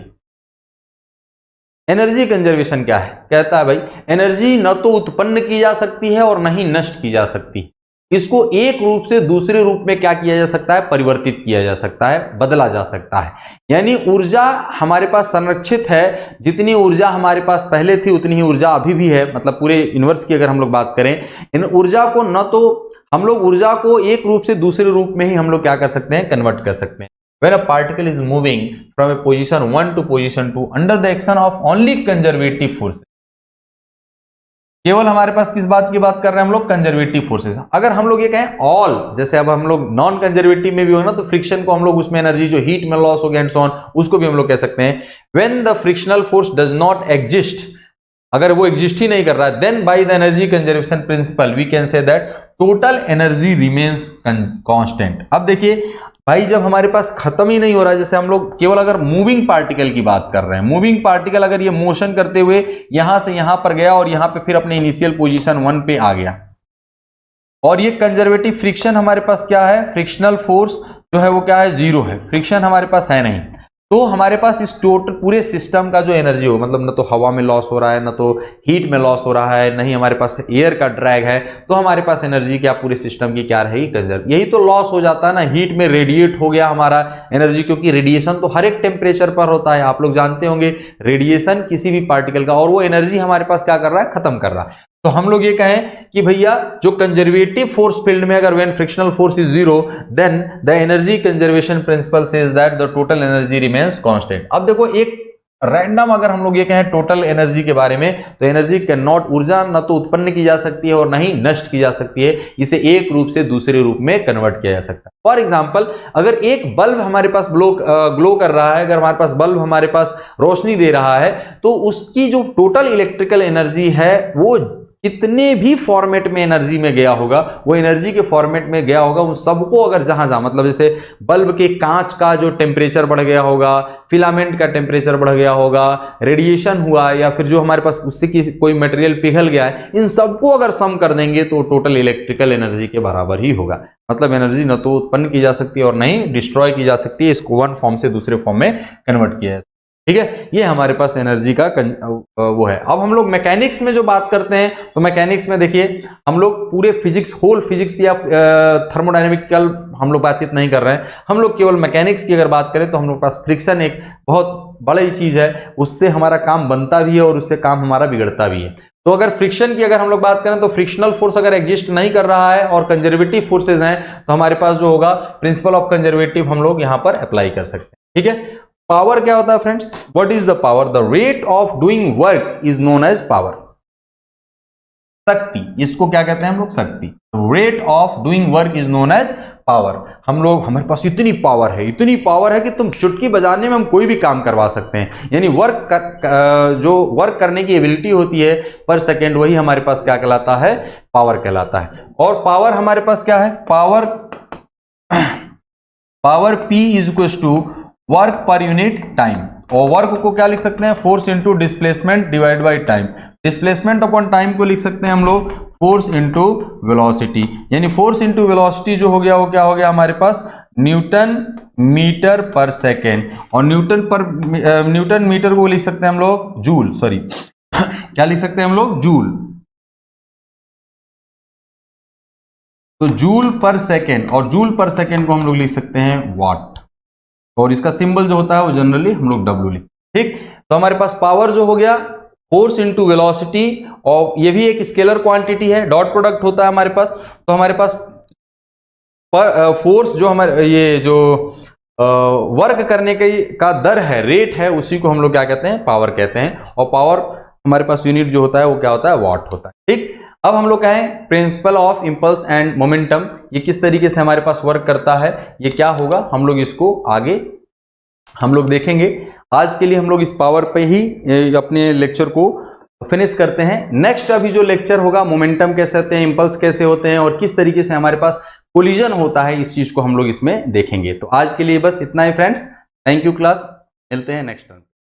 Energy conservation क्या है, कहता है भाई एनर्जी न तो उत्पन्न की जा सकती है और न ही नष्ट की जा सकती। इसको एक रूप से दूसरे रूप में क्या किया जा सकता है, परिवर्तित किया जा सकता है, बदला जा सकता है। यानी ऊर्जा हमारे पास संरक्षित है, जितनी ऊर्जा हमारे पास पहले थी उतनी ही ऊर्जा अभी भी है। मतलब पूरे यूनिवर्स की अगर हम लोग बात करें, इन ऊर्जा को न तो हम लोग ऊर्जा को एक रूप से दूसरे रूप में ही हम लोग क्या कर सकते हैं, कन्वर्ट कर सकते हैं। When a particle is moving from a position 1 to position 2 under the action of only conservative forces, केवल हमारे पास किस बात की बात कर रहे हैं हम लोग, कंजर्वेटिव फोर्सेस। अगर हम लोग ये कहें ऑल, जैसे अब हम लोग नॉन कंजर्वेटिव में भी हो ना, तो फ्रिक्शन को हम लोग उसमें एनर्जी जो हीट में लॉस हो गया एंड सो ऑन, उसको भी हम लोग कह सकते हैं when the frictional force does not exist, अगर वो एग्जिस्ट ही नहीं कर रहा है, then by the energy conservation principle we can say that total energy remains constant. अब देखिए भाई, जब हमारे पास खत्म ही नहीं हो रहा है, जैसे हम लोग केवल अगर मूविंग पार्टिकल की बात कर रहे हैं, मूविंग पार्टिकल अगर ये मोशन करते हुए यहां से यहां पर गया और यहां पे फिर अपने इनिशियल पोजीशन 1 पे आ गया, और ये कंजर्वेटिव फ्रिक्शन हमारे पास क्या है, फ्रिक्शनल फोर्स जो है वो क्या है, 0 है, फ्रिक्शन हमारे पास है नहीं, तो हमारे पास इस टोटल पूरे सिस्टम का जो एनर्जी हो, मतलब न तो हवा में लॉस हो रहा है, न तो हीट में लॉस हो रहा है, नहीं हमारे पास एयर का ड्रैग है, तो हमारे पास एनर्जी क्या पूरे सिस्टम की क्या रहेगी, कंजर्व। यही तो लॉस हो जाता है ना, हीट में रेडिएट हो गया हमारा एनर्जी, क्योंकि रेडिएशन तो हर एक टेम्परेचर पर होता है, आप लोग जानते होंगे रेडिएशन किसी भी पार्टिकल का, और वो एनर्जी हमारे पास क्या कर रहा है, खत्म कर रहा है। तो हम लोग ये कहें कि भैया जो कंजर्वेटिव फोर्स फील्ड में अगर when frictional force is 0, then the energy conservation principle says that the total energy remains constant. अब देखो एक रैंडम अगर हम लोग ये कहें टोटल एनर्जी के बारे में, तो एनर्जी कैन नॉट, ऊर्जा न तो उत्पन्न की जा सकती है और न ही नष्ट की जा सकती है, इसे एक रूप से दूसरे रूप में कन्वर्ट किया जा सकता है। फॉर एग्जांपल, अगर एक बल्ब हमारे पास ग्लो कर रहा है, अगर हमारे पास बल्ब हमारे पास रोशनी दे रहा है, तो उसकी जो टोटल इलेक्ट्रिकल एनर्जी है वो कितने भी फॉर्मेट में एनर्जी में गया होगा, वो एनर्जी के फॉर्मेट में गया होगा, उन सबको अगर जहां जहां मतलब जैसे बल्ब के कांच का जो टेम्परेचर बढ़ गया होगा, फिलामेंट का टेम्परेचर बढ़ गया होगा, रेडिएशन हुआ, या फिर जो हमारे पास उससे कोई मटेरियल पिघल गया है, इन सबको अगर सम कर देंगे तो टोटल इलेक्ट्रिकल एनर्जी के बराबर ही होगा। मतलब एनर्जी न तो उत्पन्न की जा सकती है और न ही डिस्ट्रॉय की जा सकती है, इसको वन फॉर्म से दूसरे फॉर्म में कन्वर्ट किया है। ठीक है, ये हमारे पास एनर्जी का वो है। अब हम लोग मैकेनिक्स में जो बात करते हैं, तो मैकेनिक्स में देखिए हम लोग पूरे फिजिक्स, होल फिजिक्स या थर्मोडायनेमिकल हम लोग बातचीत नहीं कर रहे हैं, हम लोग केवल मैकेनिक्स की अगर बात करें तो हम लोग पास फ्रिक्शन एक बहुत बड़ी चीज है, उससे हमारा काम बनता भी है और उससे काम हमारा बिगड़ता भी है। तो अगर फ्रिक्शन की अगर हम लोग बात करें तो फ्रिक्शनल फोर्स अगर एग्जिस्ट नहीं कर रहा है और कंजर्वेटिव फोर्सेज हैं, तो हमारे पास जो होगा प्रिंसिपल ऑफ कंजर्वेटिव हम लोग यहां पर अप्लाई कर सकते हैं। ठीक है, पावर क्या होता है friends? What is the power? The rate of doing work is known as power. शक्ति, इसको क्या कहते हैं हम लोग? शक्ति। Rate of doing work is known as power. हम लोग, हमारे पास इतनी पावर है, इतनी पावर है कि तुम चुटकी बजाने में हम कोई भी काम करवा सकते हैं। यानी जो वर्क करने की एबिलिटी होती है पर सेकेंड, वही हमारे पास क्या कहलाता है? पावर कहलाता है। और पावर हमारे पास क्या है? Power P is equal to work per unit time. और वर्क को क्या लिख सकते हैं? Force into displacement divide by time. Displacement upon time को लिख सकते हैं हम लोग फोर्स इंटू वेलोसिटी। यानी फोर्स इंटू वेलोसिटी जो हो गया वो क्या हो गया हमारे पास? न्यूटन मीटर पर सेकेंड। और न्यूटन मीटर को लिख सकते हैं हम लोग जूल, सॉरी क्या लिख सकते हैं हम लोग? जूल। तो जूल पर सेकेंड, और जूल पर सेकेंड को हम लोग लिख सकते हैं वाट। और इसका सिंबल जो होता है वो जनरली हम लोग डब्ल्यू लिखते हैं। ठीक, तो हमारे पास पावर जो हो गया फोर्स इंटू वेलोसिटी, और ये भी एक स्केलर क्वांटिटी है, डॉट प्रोडक्ट होता है हमारे पास। तो हमारे पास फोर्स जो हमारे ये जो वर्क करने का दर है, रेट है, उसी को हम लोग क्या कहते हैं? पावर कहते हैं। और पावर हमारे पास यूनिट जो होता है वो क्या होता है? वाट होता है। ठीक, अब हम लोग कहें principle of impulse and momentum, ये किस तरीके से हमारे पास वर्क करता है, ये क्या होगा, हम लोग इसको आगे हम लोग देखेंगे। आज के लिए हम लोग इस पावर पे ही अपने लेक्चर को फिनिश करते हैं। नेक्स्ट अभी जो लेक्चर होगा, मोमेंटम कैसे होते हैं, इंपल्स कैसे होते हैं, और किस तरीके से हमारे पास कोलिजन होता है, इस चीज को हम लोग इसमें देखेंगे। तो आज के लिए बस इतना ही फ्रेंड्स। थैंक यू क्लास, मिलते हैं नेक्स्ट टाइम।